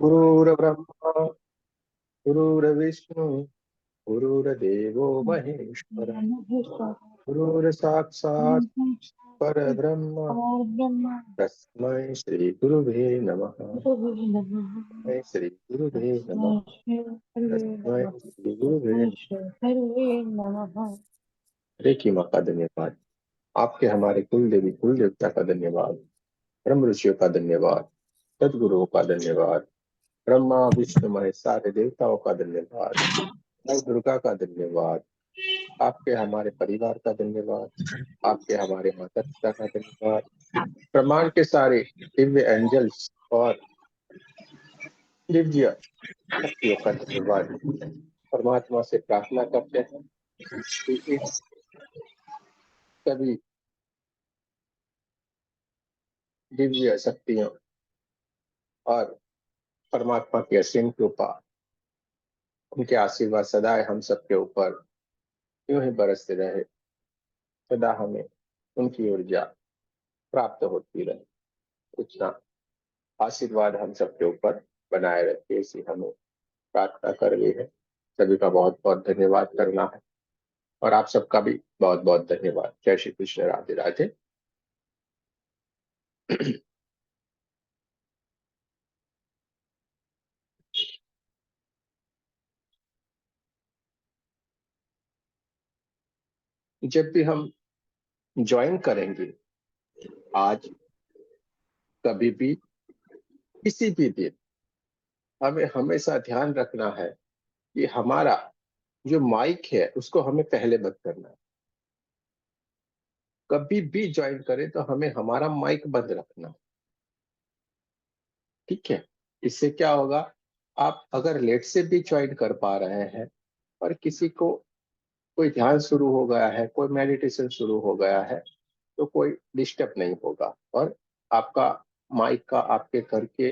गुरुर्ब्रह्मा गुरुर्विष्णु गुरुर्देवो महेश्वर गुरुर्साक्षात् परब्रह्म तस्मै श्री गुरुवे नमः। तस्मै श्री गुरुवे नमः। तस्मै श्री गुरुवे हरे की माँ का धन्यवाद। आपके हमारे कुल देवी कुल देवता का धन्यवाद। ब्रह्म ऋषियों का धन्यवाद। सदगुरुओं का धन्यवाद। ब्रह्मा विष्णु महेश सारे देवताओं का धन्यवाद। माँ दुर्गा का धन्यवाद। आपके हमारे परिवार का धन्यवाद। आपके हमारे माता पिता का धन्यवाद। ब्रह्मांड के सारे दिव्य एंजल्स और दिव्य शक्तियों का धन्यवाद। परमात्मा से प्रार्थना करते हैं कि इस सभी दिव्य शक्तियों और परमात्मा की असीम कृपा, उनके आशीर्वाद सदा हम सबके ऊपर यूं ही बरसते रहे। सदा हमें उनकी ऊर्जा प्राप्त होती रहे। उतना आशीर्वाद हम सबके ऊपर बनाए रखे, इसी हमें प्रार्थना कर रही है। सभी का बहुत बहुत धन्यवाद करना है और आप सबका भी बहुत बहुत धन्यवाद। जय श्री कृष्ण। राधे राधे। जब भी हम ज्वाइन करेंगे, आज, कभी भी, किसी भी दिन, हमें हमेशा ध्यान रखना है कि हमारा जो माइक है उसको हमें पहले बंद करना है। कभी भी ज्वाइन करें तो हमें हमारा माइक बंद रखना है। ठीक है। इससे क्या होगा, आप अगर लेट से भी ज्वाइन कर पा रहे हैं और किसी को कोई ध्यान शुरू हो गया है, कोई मेडिटेशन शुरू हो गया है, तो कोई डिस्टर्ब नहीं होगा और आपका माइक का आपके घर के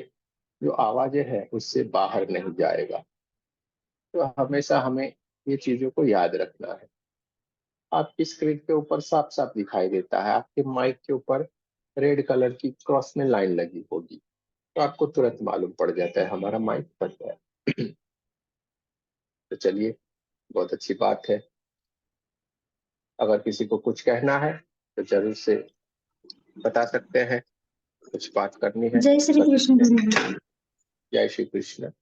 जो आवाजें हैं उससे बाहर नहीं जाएगा। तो हमेशा हमें ये चीजों को याद रखना है। आपकी स्क्रीन के ऊपर साफ साफ दिखाई देता है, आपके माइक के ऊपर रेड कलर की क्रॉस में लाइन लगी होगी, तो आपको तुरंत मालूम पड़ जाता है हमारा माइक बंद है। तो चलिए, बहुत अच्छी बात है। अगर किसी को कुछ कहना है तो जरूर से बता सकते हैं। कुछ बात करनी है जय श्री कर कृष्ण सकते हैं। गुरु जी। जय श्री कृष्ण। जय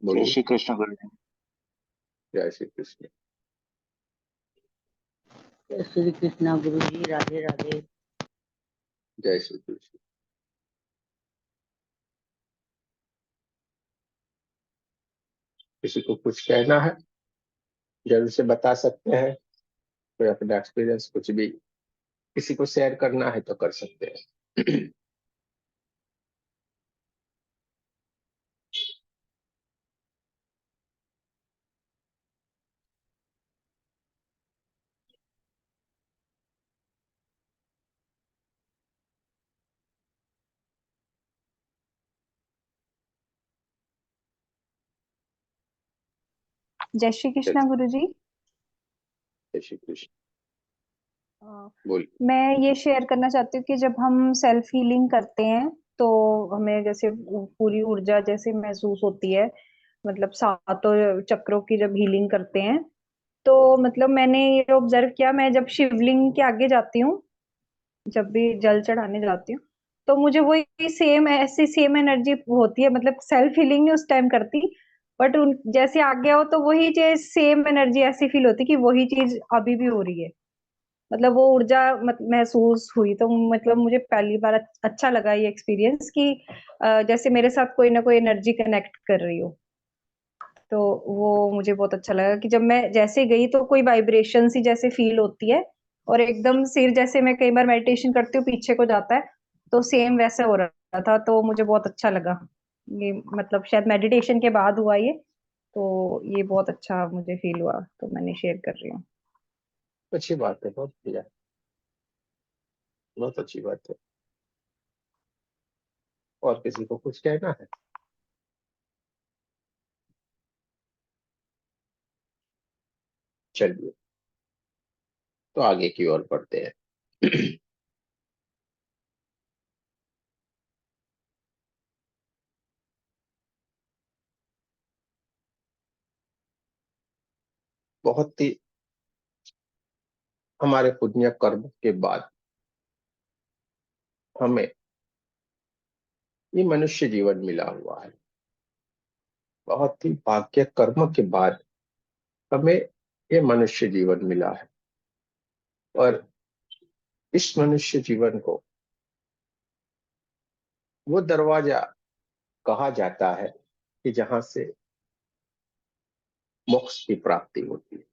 बोलिए। श्री कृष्ण गुरु जी। जय श्री कृष्ण। जय श्री कृष्णा गुरु जी। राधे राधे। जय श्री कृष्ण। किसी को कुछ कहना है जरूर से बता सकते हैं। कोई अपना एक्सपीरियंस कुछ भी किसी को शेयर करना है तो कर सकते हैं। जय श्री जय कृष्णा गुरु जी। श्री कृष्ण। अ, बोलिए। मैं ये शेयर करना चाहती हूँ कि जब हम सेल्फ हीलिंग करते हैं तो हमें जैसे पूरी ऊर्जा जैसे महसूस होती है। मतलब सातों चक्रों की जब हीलिंग करते हैं तो मतलब मैंने ये ऑब्जर्व किया, मैं जब शिवलिंग के आगे जाती हूँ, जब भी जल चढ़ाने जाती हूँ, तो मुझे वही सेम ऐसी सेम एनर्जी होती है। मतलब सेल्फ हीलिंग नहीं उस टाइम करती, बट उन जैसे आगे आओ तो वही चीज सेम एनर्जी ऐसी फील होती कि वही चीज अभी भी हो रही है। मतलब वो ऊर्जा महसूस हुई, तो मतलब मुझे पहली बार अच्छा लगा ये एक्सपीरियंस कि जैसे मेरे साथ कोई ना कोई एनर्जी कनेक्ट कर रही हो। तो वो मुझे बहुत अच्छा लगा कि जब मैं जैसे गई तो कोई वाइब्रेशन सी जैसे फील होती है और एकदम सिर जैसे मैं कई बार मेडिटेशन करती हूँ पीछे को जाता है, तो सेम वैसे हो रहा था, तो मुझे बहुत अच्छा लगा। ये मतलब शायद मेडिटेशन के बाद हुआ ये, तो ये बहुत अच्छा मुझे फील हुआ, तो मैंने शेयर कर रही हूँ। अच्छी बात है, बहुत बढ़िया, बहुत अच्छी बात है। और किसी को कुछ कहना है? चलिए, तो आगे की ओर बढ़ते हैं। बहुत ही हमारे पुण्य कर्म के बाद हमें ये मनुष्य जीवन मिला हुआ है। बहुत ही भाग्य कर्म के बाद हमें ये मनुष्य जीवन मिला है। और इस मनुष्य जीवन को वो दरवाजा कहा जाता है कि जहां से मोक्ष की प्राप्ति होती है।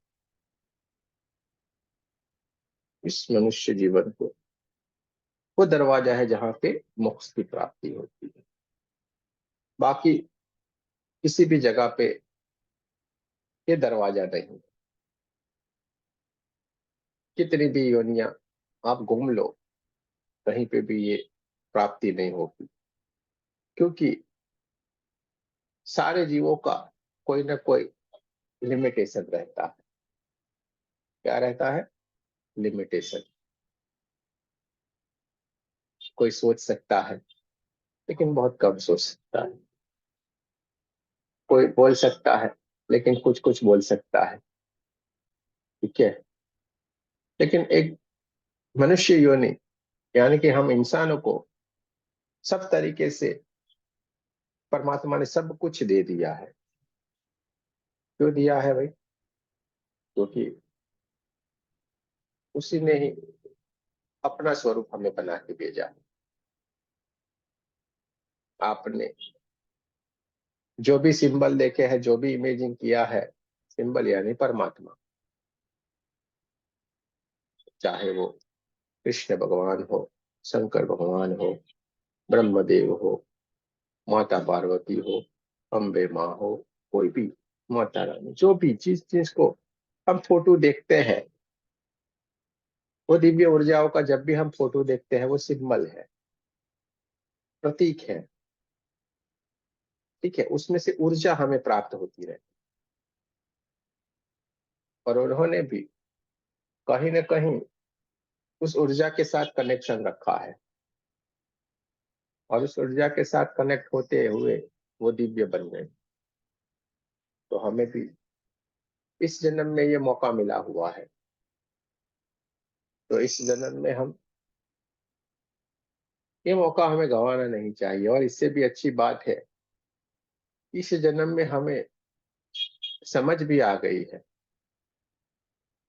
इस मनुष्य जीवन को वो दरवाजा है जहां पे मोक्ष की प्राप्ति होती है। बाकी किसी भी जगह पे ये दरवाजा नहीं। कितनी भी योनियां आप घूम लो, कहीं पे भी ये प्राप्ति नहीं होगी, क्योंकि सारे जीवों का कोई ना कोई लिमिटेशन रहता है। क्या रहता है? लिमिटेशन। कोई सोच सकता है लेकिन बहुत कम सोच सकता है। कोई बोल सकता है लेकिन कुछ कुछ बोल सकता है। ठीक है। लेकिन एक मनुष्य योनि, यानी कि हम इंसानों को सब तरीके से परमात्मा ने सब कुछ दे दिया है। क्यों दिया है भाई? क्योंकि उसी ने ही अपना स्वरूप हमें बना के भेजा है। आपने जो भी सिंबल देखे हैं, जो भी इमेजिंग किया है, सिंबल यानी परमात्मा। चाहे वो कृष्ण भगवान हो, शंकर भगवान हो, ब्रह्मदेव हो, माता पार्वती हो, अम्बे माँ हो, कोई भी, माता रानी, जो भी जिस चीज को हम फोटो देखते हैं, वो दिव्य ऊर्जाओं का जब भी हम फोटो देखते हैं, वो सिंबल है, प्रतीक है। ठीक है। उसमें से ऊर्जा हमें प्राप्त होती रहे। और उन्होंने भी कहीं ना कहीं उस ऊर्जा के साथ कनेक्शन रखा है, और उस ऊर्जा के साथ कनेक्ट होते हुए वो दिव्य बन गए। तो हमें भी इस जन्म में ये मौका मिला हुआ है। तो इस जन्म में हम ये मौका हमें गंवाना नहीं चाहिए। और इससे भी अच्छी बात है, इस जन्म में हमें समझ भी आ गई है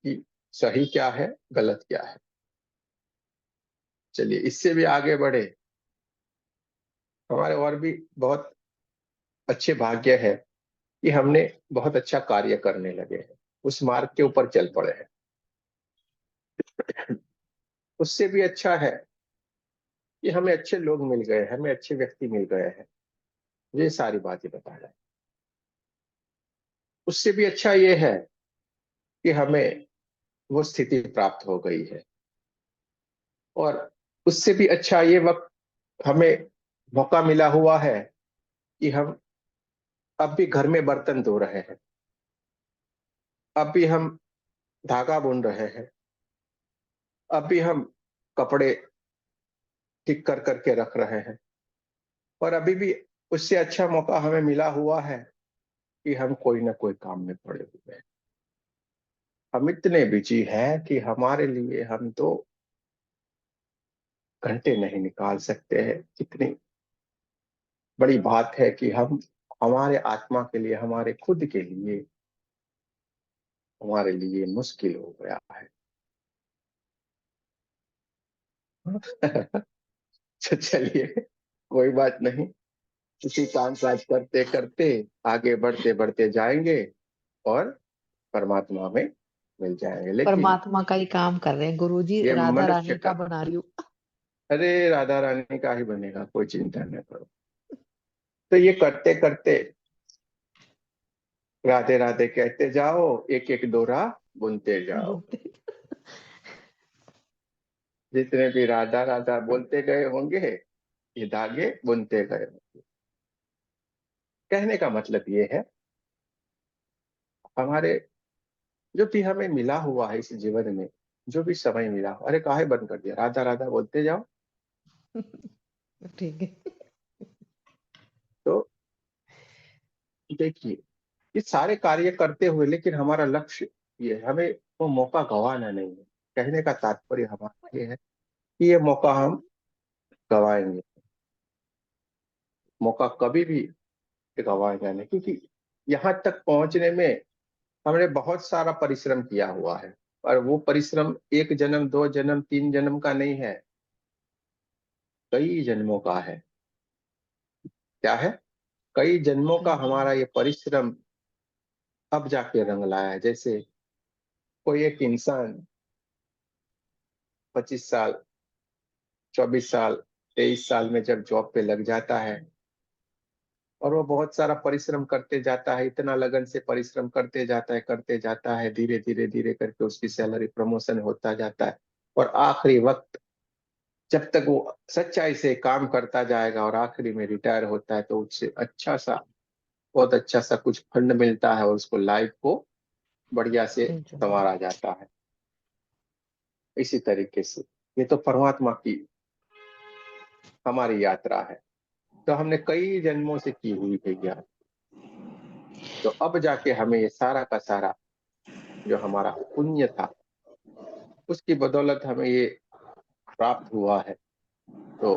कि सही क्या है, गलत क्या है। चलिए इससे भी आगे बढ़े। हमारे और भी बहुत अच्छे भाग्य है कि हमने बहुत अच्छा कार्य करने लगे हैं, उस मार्ग के ऊपर चल पड़े हैं। उससे भी अच्छा है कि हमें अच्छे लोग मिल गए, हमें अच्छे व्यक्ति मिल गए हैं, ये सारी बातें बता रहे हैं। उससे भी अच्छा ये है कि हमें वो स्थिति प्राप्त हो गई है। और उससे भी अच्छा ये वक्त हमें मौका मिला हुआ है कि हम अब भी घर में बर्तन धो रहे हैं, अब भी हम धागा बुन रहे हैं, अब भी हम कपड़े ठीक कर करके रख रहे हैं। और अभी भी उससे अच्छा मौका हमें मिला हुआ है कि हम कोई ना कोई काम में पड़े हुए हैं। हम इतने बिजी हैं कि हमारे लिए हम तो घंटे नहीं निकाल सकते हैं। कितनी बड़ी बात है कि हम हमारे आत्मा के लिए, हमारे खुद के लिए, हमारे लिए मुश्किल हो गया है। तो चलिए, कोई बात नहीं। इसी काम काज करते करते आगे बढ़ते बढ़ते जाएंगे और परमात्मा में मिल जाएंगे। लेकिन परमात्मा का ही काम कर रहे हैं गुरुजी, ये राधा मनुष्य रानी का, का बना रही हूँ। अरे राधा रानी का ही बनेगा, कोई चिंता न करो। तो ये करते करते राधे राधे कहते जाओ, एक एक दोरा बुनते जाओ। बोलते जितने भी राधा राधा बोलते गए होंगे, ये धागे बुनते गए होंगे। कहने का मतलब ये है, हमारे जो भी हमें मिला हुआ है इस जीवन में, जो भी समय मिला, अरे काहे बंद कर दिया, राधा राधा बोलते जाओ। ठीक है। तो देखिए, ये सारे कार्य करते हुए लेकिन हमारा लक्ष्य ये हमें वो मौका गंवाना नहीं है। कहने का तात्पर्य हमारा ये है कि ये मौका हम गंवाएंगे, मौका कभी भी गंवाएंगे नहीं, क्योंकि यहाँ तक पहुंचने में हमने बहुत सारा परिश्रम किया हुआ है। और वो परिश्रम एक जन्म, दो जन्म, तीन जन्म का नहीं है, कई जन्मों का है। क्या है? कई जन्मों का हमारा ये परिश्रम अब जाके रंग लाया है। जैसे कोई एक इंसान 25 साल, 24 साल, 23 साल में जब जॉब पे लग जाता है और वो बहुत सारा परिश्रम करते जाता है, इतना लगन से परिश्रम करते जाता है, धीरे धीरे धीरे करके उसकी सैलरी प्रमोशन होता जाता है। और आखिरी वक्त जब तक वो सच्चाई से काम करता जाएगा और आखिरी में रिटायर होता है, तो उससे अच्छा सा, बहुत अच्छा सा कुछ फंड मिलता है और उसको लाइफ को बढ़िया से संवारा जाता है। इसी तरीके से ये तो परमात्मा की हमारी यात्रा है, तो हमने कई जन्मों से की हुई है ज्ञान। तो अब जाके हमें ये सारा का सारा जो हमारा पुण्य था, उसकी बदौलत हमें ये प्राप्त हुआ है। तो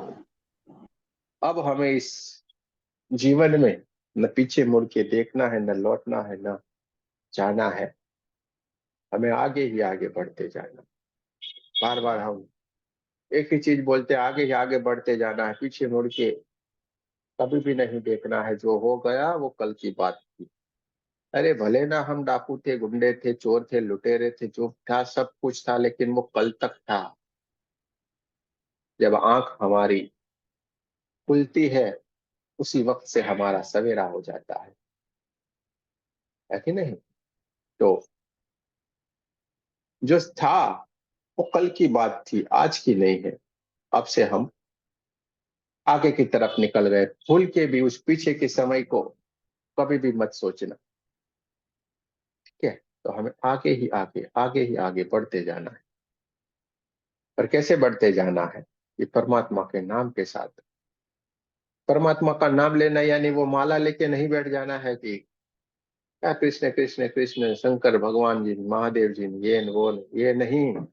अब हमें इस जीवन में न पीछे मुड़ के देखना है, न लौटना है, न जाना है। हमें आगे ही आगे बढ़ते जाना। बार बार हम एक ही चीज बोलते हैं, आगे ही आगे बढ़ते जाना है, पीछे मुड़ के कभी भी नहीं देखना है। जो हो गया वो कल की बात थी। अरे भले ना हम डाकू थे, गुंडे थे, चोर थे, लुटेरे थे, जो था सब कुछ था, लेकिन वो कल तक था। जब आंख हमारी खुलती है उसी वक्त से हमारा सवेरा हो जाता है कि नहीं? तो जो था वो कल की बात थी, आज की नहीं है। अब से हम आगे की तरफ निकल गए, भूल के भी उस पीछे के समय को कभी भी मत सोचना। ठीक है? तो हमें आगे ही आगे, आगे ही आगे बढ़ते जाना है। पर कैसे बढ़ते जाना है? ये परमात्मा के नाम के साथ। परमात्मा का नाम लेना यानी वो माला लेके नहीं बैठ जाना है कि क्या कृष्ण कृष्ण कृष्ण, शंकर भगवान जी, महादेव जी, ये न वो न, ये नहीं।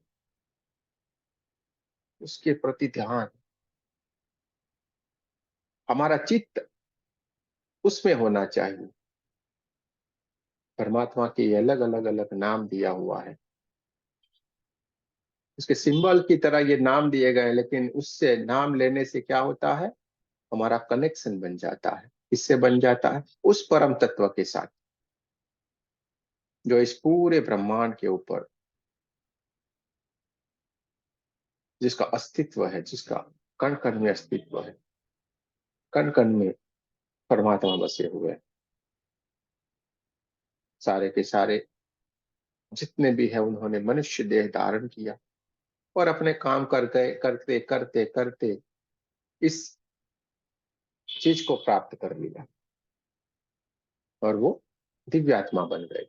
उसके प्रति ध्यान, हमारा चित्त उसमें होना चाहिए। परमात्मा के अलग अलग अलग नाम दिया हुआ है, उसके सिंबल की तरह ये नाम दिए गए, लेकिन उससे नाम लेने से क्या होता है? हमारा कनेक्शन बन जाता है। इससे बन जाता है उस परम तत्व के साथ जो इस पूरे ब्रह्मांड के ऊपर, जिसका अस्तित्व है, जिसका कण कण में अस्तित्व है, कण कण में परमात्मा बसे हुए हैं। सारे के सारे जितने भी है उन्होंने मनुष्य देह धारण किया और अपने काम कर गए, करते करते करते इस चीज को प्राप्त कर लिया और वो दिव्यात्मा बन गए।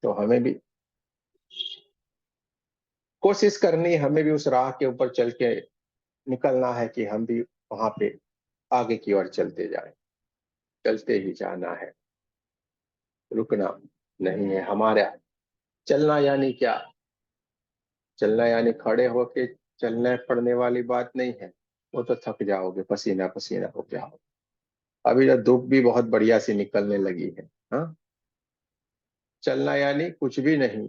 तो हमें भी कोशिश करनी, हमें भी उस राह के ऊपर चल के निकलना है कि हम भी वहां पे आगे की ओर चलते जाएं। चलते ही जाना है, रुकना नहीं है हमारा। चलना यानी क्या? चलना यानी खड़े होके चलने पड़ने वाली बात नहीं है। वो तो थक जाओगे, पसीना पसीना हो जाओगे। अभी तो धूप भी बहुत बढ़िया सी निकलने लगी है। हाँ, चलना यानी कुछ भी नहीं,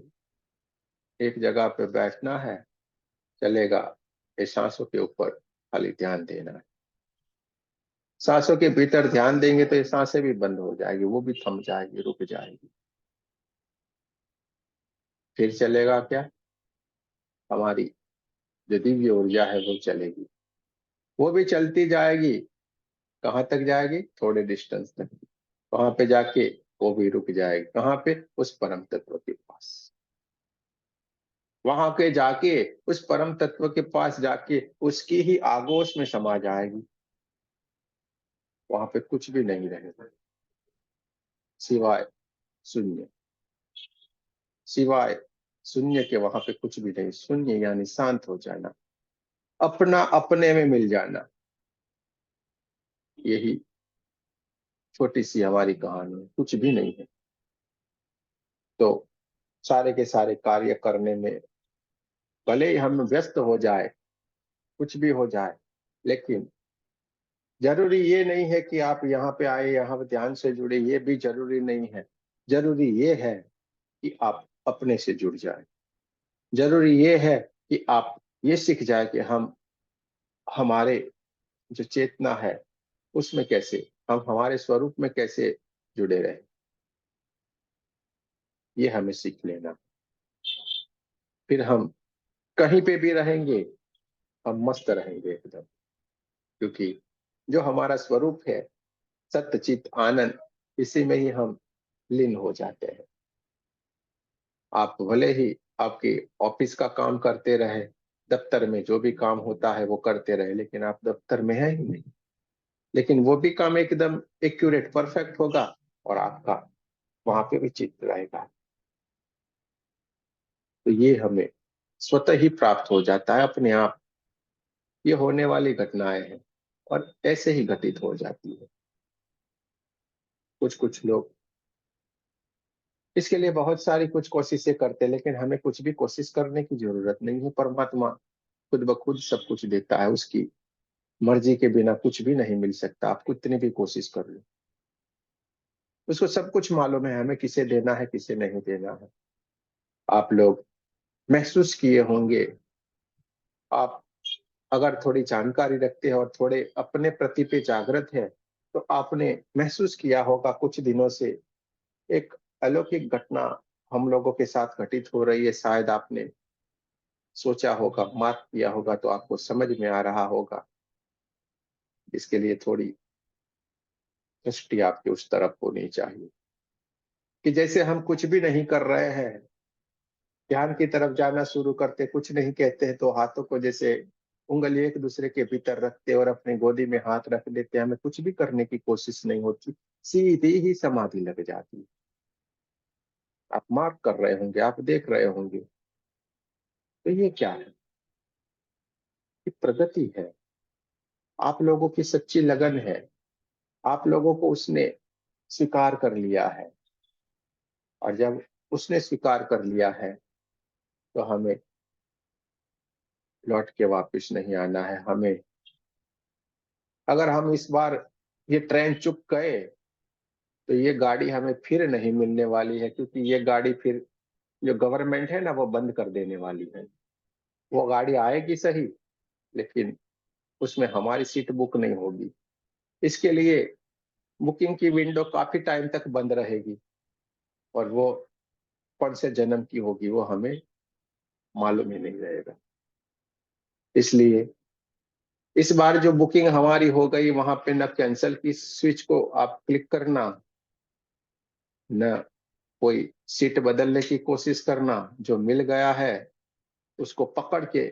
एक जगह पे बैठना है, चलेगा। ये सांसों के ऊपर खाली ध्यान देना है। सांसों के भीतर ध्यान देंगे तो ये सांसें भी बंद हो जाएगी, वो भी थम जाएगी, रुक जाएगी। फिर चलेगा क्या? हमारी जो दिव्य ऊर्जा है वो चलेगी, वो भी चलती जाएगी। कहाँ तक जाएगी? थोड़े डिस्टेंस तक। वहां पे जाके वो भी रुक जाएगी। कहाँ पे? उस परम तत्व के पास। वहां के जाके उस परम तत्व के पास जाके उसकी ही आगोश में समा जाएगी। वहां पे कुछ भी नहीं रहेगा सिवाय शून्य। सिवाय शून्य के वहां पे कुछ भी नहीं। शून्य यानी शांत हो जाना, अपना अपने में मिल जाना। यही छोटी सी हमारी कहानी है, कुछ भी नहीं है। तो सारे के सारे कार्य करने में भले ही हम व्यस्त हो जाए, कुछ भी हो जाए, लेकिन जरूरी ये नहीं है कि आप यहाँ पे आए, यहाँ पे ध्यान से जुड़े, ये भी जरूरी नहीं है। जरूरी ये है कि आप अपने से जुड़ जाए। जरूरी ये है कि आप ये सीख जाए कि हम हमारे जो चेतना है उसमें कैसे, हम हमारे स्वरूप में कैसे जुड़े रहे, ये हमें सीख लेना। फिर हम कहीं पे भी रहेंगे, हम मस्त रहेंगे एकदम, क्योंकि जो हमारा स्वरूप है, सत्य चित आनंद, इसी में ही हम लीन हो जाते हैं। आप भले ही आपके ऑफिस का काम करते रहे, दफ्तर में जो भी काम होता है वो करते रहे, लेकिन आप दफ्तर में है ही नहीं, लेकिन वो भी काम एकदम एक्यूरेट परफेक्ट होगा और आपका वहां पे भी चित्त रहेगा। तो ये हमें स्वतः ही प्राप्त हो जाता है अपने आप। ये होने वाली घटनाएं हैं और ऐसे ही घटित हो जाती है। कुछ कुछ लोग इसके लिए बहुत सारी कुछ कोशिशें करते हैं, लेकिन हमें कुछ भी कोशिश करने की जरूरत नहीं है। परमात्मा खुद ब खुद सब कुछ देता है, उसकी मर्जी के बिना कुछ भी नहीं मिल सकता। आप कितनी भी कोशिश कर लो, उसको सब कुछ मालूम है हमें किसे देना है किसे नहीं देना है। आप लोग महसूस किए होंगे, आप अगर थोड़ी जानकारी रखते हैं और थोड़े अपने प्रति पे जागृत है, तो आपने महसूस किया होगा कुछ दिनों से एक अलौकिक घटना हम लोगों के साथ घटित हो रही है। शायद आपने सोचा होगा, मार्क किया होगा, तो आपको समझ में आ रहा होगा। इसके लिए थोड़ी दृष्टि आपकी उस तरफ होनी चाहिए कि जैसे हम कुछ भी नहीं कर रहे हैं, ध्यान की तरफ जाना शुरू करते, कुछ नहीं कहते हैं, तो हाथों को जैसे उंगली एक दूसरे के भीतर रखते और अपने गोदी में हाथ रख देते, हमें कुछ भी करने की कोशिश नहीं होती, सीधी ही समाधि लग जाती है। आप मार्क कर रहे होंगे, आप देख रहे होंगे। तो ये क्या है? ये प्रगति है। आप लोगों की सच्ची लगन है, आप लोगों को उसने स्वीकार कर लिया है। और जब उसने स्वीकार कर लिया है, तो हमें लौट के वापस नहीं आना है। हमें, अगर हम इस बार ये ट्रेन चुक गए, तो ये गाड़ी हमें फिर नहीं मिलने वाली है, क्योंकि ये गाड़ी फिर जो गवर्नमेंट है ना, वो बंद कर देने वाली है। वो गाड़ी आएगी सही, लेकिन उसमें हमारी सीट बुक नहीं होगी। इसके लिए बुकिंग की विंडो काफी टाइम तक बंद रहेगी, और वो कौन से जन्म की होगी वो हमें मालूम ही नहीं रहेगा। इसलिए इस बार जो बुकिंग हमारी हो गई, वहां पे न कैंसिल की स्विच को आप क्लिक करना, न कोई सीट बदलने की कोशिश करना। जो मिल गया है उसको पकड़ के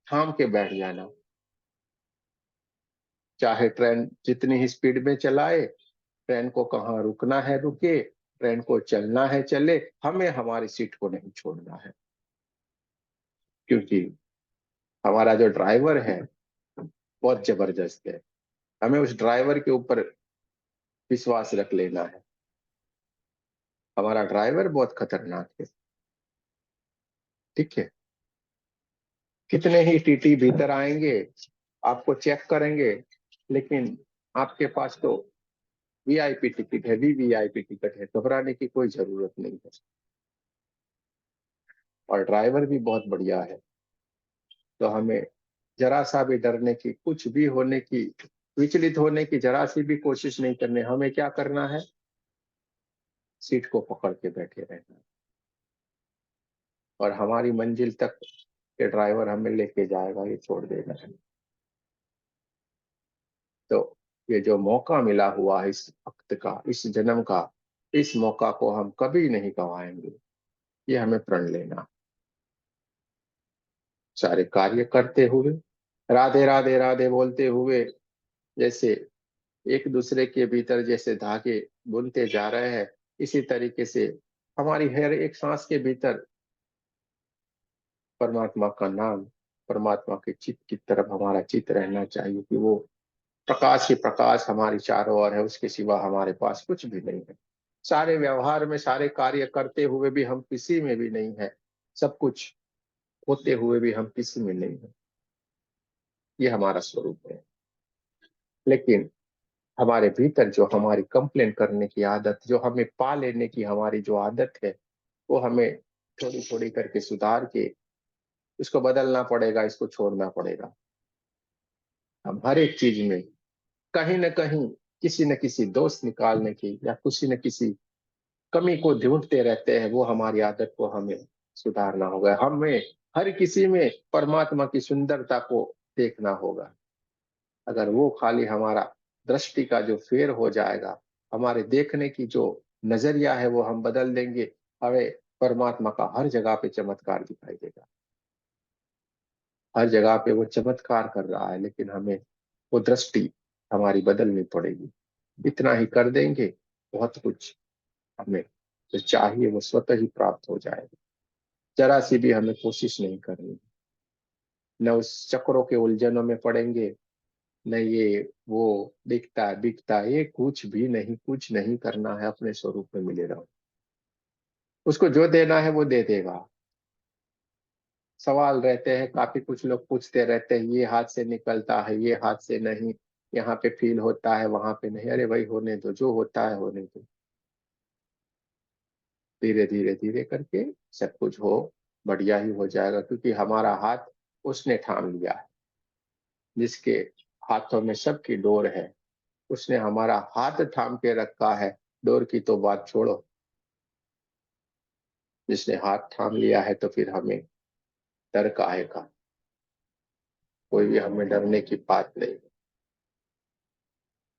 थाम के बैठ जाना। चाहे ट्रेन जितनी ही स्पीड में चलाए, ट्रेन को कहाँ रुकना है रुके, ट्रेन को चलना है चले, हमें हमारी सीट को नहीं छोड़ना है। क्योंकि हमारा जो ड्राइवर है बहुत जबरदस्त है, हमें उस ड्राइवर के ऊपर विश्वास रख लेना है। हमारा ड्राइवर बहुत खतरनाक है, ठीक है। कितने ही टीटी भीतर आएंगे, आपको चेक करेंगे, लेकिन आपके पास तो वीआईपी टिकट है, वीवीआईपी टिकट है, घबराने की कोई जरूरत नहीं है। और ड्राइवर भी बहुत बढ़िया है, तो हमें जरा सा भी डरने की, कुछ भी होने की, विचलित होने की जरा सी भी कोशिश नहीं करनी। हमें क्या करना है? सीट को पकड़ के बैठे रहना, और हमारी मंजिल तक के ड्राइवर हमें लेके जाएगा, ये छोड़ देना है। तो ये जो मौका मिला हुआ है इस वक्त का, इस जन्म का, इस मौका को हम कभी नहीं गंवाएंगे। ये हमें प्रण लेना। सारे कार्य करते हुए, राधे राधे राधे बोलते हुए, जैसे एक दूसरे के भीतर जैसे धागे बुनते जा रहे हैं, इसी तरीके से हमारी हर एक सांस के भीतर परमात्मा का नाम, परमात्मा के चित्त की तरफ हमारा चित्त रहना चाहिए, कि वो प्रकाश ही प्रकाश हमारी चारों ओर है, उसके सिवा हमारे पास कुछ भी नहीं है। सारे व्यवहार में, सारे कार्य करते हुए भी हम किसी में भी नहीं है, सब कुछ होते हुए भी हम किसी में नहीं है। ये हमारा स्वरूप है। लेकिन हमारे भीतर जो हमारी कंप्लेन करने की आदत, जो हमें पा लेने की हमारी जो आदत है, वो हमें थोड़ी थोड़ी करके सुधार के इसको बदलना पड़ेगा, इसको छोड़ना पड़ेगा। हम हर एक चीज में कहीं न कहीं किसी न किसी दोष निकालने की या किसी न किसी कमी को ढूंढते रहते हैं। वो हमारी आदत को हमें सुधारना होगा। हमें हर किसी में परमात्मा की सुंदरता को देखना होगा। अगर वो खाली हमारा दृष्टि का जो फेर हो जाएगा, हमारे देखने की जो नजरिया है वो हम बदल देंगे, हमें परमात्मा का हर जगह पे चमत्कार दिखाई देगा। हर जगह पे वो चमत्कार कर रहा है, लेकिन हमें वो दृष्टि हमारी बदलनी पड़ेगी। इतना ही कर देंगे, बहुत कुछ हमें जो चाहिए वो स्वतः ही प्राप्त हो जाएगा। जरा सी भी हमें कोशिश नहीं करनी, न उस चक्रों के उलझनों में पड़ेंगे, न ये वो दिखता है बिकता है, ये कुछ भी नहीं, कुछ नहीं करना है। अपने स्वरूप में मिले रहो, उसको जो देना है वो दे देगा। सवाल रहते हैं, काफी कुछ लोग पूछते रहते हैं, ये हाथ से निकलता है, ये हाथ से नहीं, यहाँ पे फील होता है, वहां पे नहीं। अरे भाई होने दो, जो होता है होने दो। धीरे धीरे धीरे करके सब कुछ हो बढ़िया ही हो जाएगा, क्योंकि हमारा हाथ उसने थाम लिया है। जिसके हाथों में सबकी डोर है, उसने हमारा हाथ थाम के रखा है। डोर की तो बात छोड़ो, जिसने हाथ थाम लिया है तो फिर हमें डर काहे का। कोई भी हमें डरने की बात नहीं।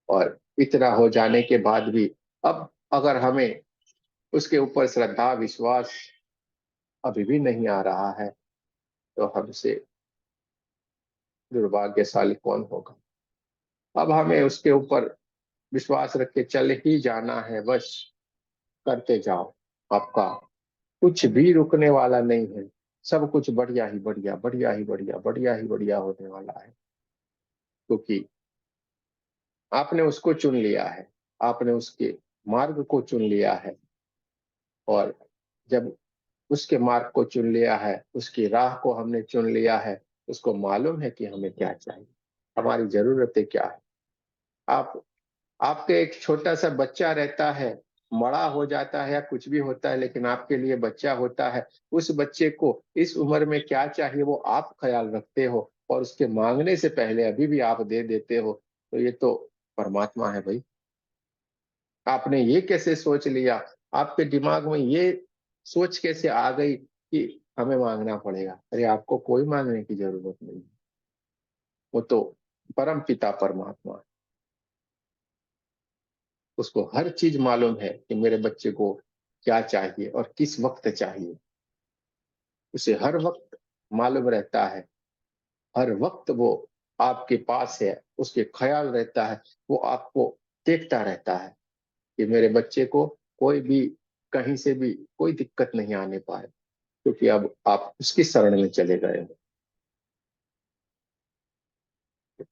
और इतना हो जाने के बाद भी अब अगर हमें उसके ऊपर श्रद्धा विश्वास अभी भी नहीं आ रहा है, तो हमसे दुर्भाग्यशाली कौन होगा। अब हमें उसके ऊपर विश्वास रख के चल ही जाना है, बस करते जाओ। आपका कुछ भी रुकने वाला नहीं है। सब कुछ बढ़िया ही बढ़िया, बढ़िया ही बढ़िया, बढ़िया ही बढ़िया होने वाला है, क्योंकि आपने उसको चुन लिया है, आपने उसके मार्ग को चुन लिया है। और जब उसके मार्ग को चुन लिया है, उसकी राह को हमने चुन लिया है, उसको मालूम है कि हमें क्या चाहिए, हमारी जरूरतें क्या है। आप आपके एक छोटा सा बच्चा रहता है, बड़ा हो जाता है या कुछ भी होता है, लेकिन आपके लिए बच्चा होता है। उस बच्चे को इस उम्र में क्या चाहिए वो आप ख्याल रखते हो, और उसके मांगने से पहले अभी भी आप दे देते हो। तो ये तो परमात्मा है भाई। आपने ये कैसे सोच लिया, आपके दिमाग में ये सोच कैसे आ गई कि हमें मांगना पड़ेगा। अरे आपको कोई मांगने की जरूरत नहीं, वो तो परम पिता परमात्मा है। उसको हर चीज मालूम है कि मेरे बच्चे को क्या चाहिए और किस वक्त चाहिए। उसे हर वक्त मालूम रहता है, हर वक्त वो आपके पास है, उसके ख्याल रहता है। वो आपको देखता रहता है कि मेरे बच्चे को कोई भी कहीं से भी कोई दिक्कत नहीं आने पाए, क्योंकि अब आप उसकी शरण में चले गए हो।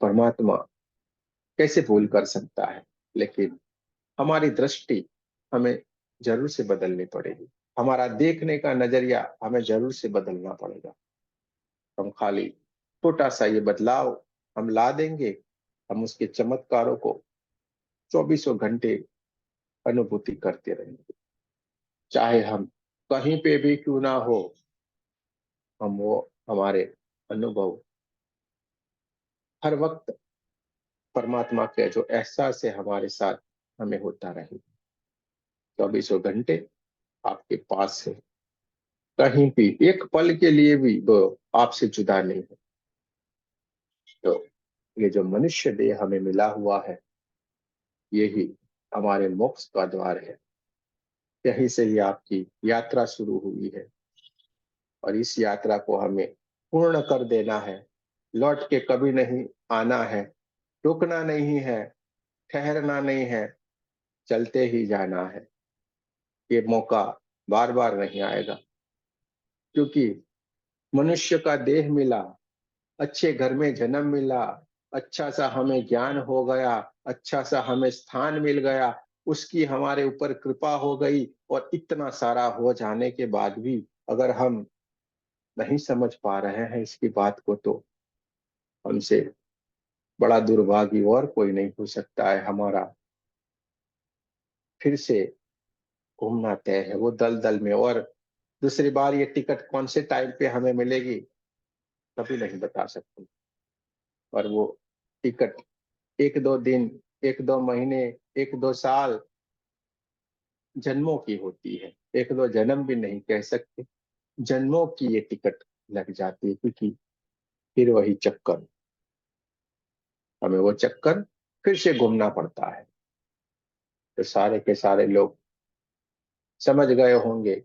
परमात्मा कैसे भूल कर सकता है। लेकिन हमारी दृष्टि हमें जरूर से बदलनी पड़ेगी, हमारा देखने का नजरिया हमें जरूर से बदलना पड़ेगा। हम खाली छोटा सा ये बदलाव हम ला देंगे, हम उसके चमत्कारों को चौबीसों घंटे अनुभूति करते रहेंगे। चाहे हम कहीं पे भी क्यों ना हो, हम वो हमारे अनुभव हर वक्त परमात्मा के जो एहसास है हमारे साथ हमें होता रहेगा। चौबीसों घंटे आपके पास है, कहीं भी एक पल के लिए भी वो आपसे जुदा नहीं है। तो ये जो मनुष्य देह हमें मिला हुआ है, यही हमारे मोक्ष का द्वार है। यहीं से ही आपकी यात्रा शुरू हुई है, और इस यात्रा को हमें पूर्ण कर देना है। लौट के कभी नहीं आना है, रुकना नहीं है, ठहरना नहीं है, चलते ही जाना है। ये मौका बार बार नहीं आएगा, क्योंकि मनुष्य का देह मिला, अच्छे घर में जन्म मिला, अच्छा सा हमें ज्ञान हो गया, अच्छा सा हमें स्थान मिल गया, उसकी हमारे ऊपर कृपा हो गई, और इतना सारा हो जाने के बाद भी अगर हम नहीं समझ पा रहे हैं इसकी बात को, तो हमसे बड़ा दुर्भाग्य और कोई नहीं हो सकता है। हमारा फिर से घूमना तय है वो दलदल में। और दूसरी बार ये टिकट कौन से टाइम पे हमें मिलेगी कभी नहीं बता सकते। और वो टिकट एक दो दिन, एक दो महीने, एक दो साल, जन्मों की होती है। एक दो जन्म भी नहीं कह सकते, जन्मों की ये टिकट लग जाती है, क्योंकि फिर वही चक्कर, हमें वो चक्कर फिर से घूमना पड़ता है। तो सारे के सारे लोग समझ गए होंगे,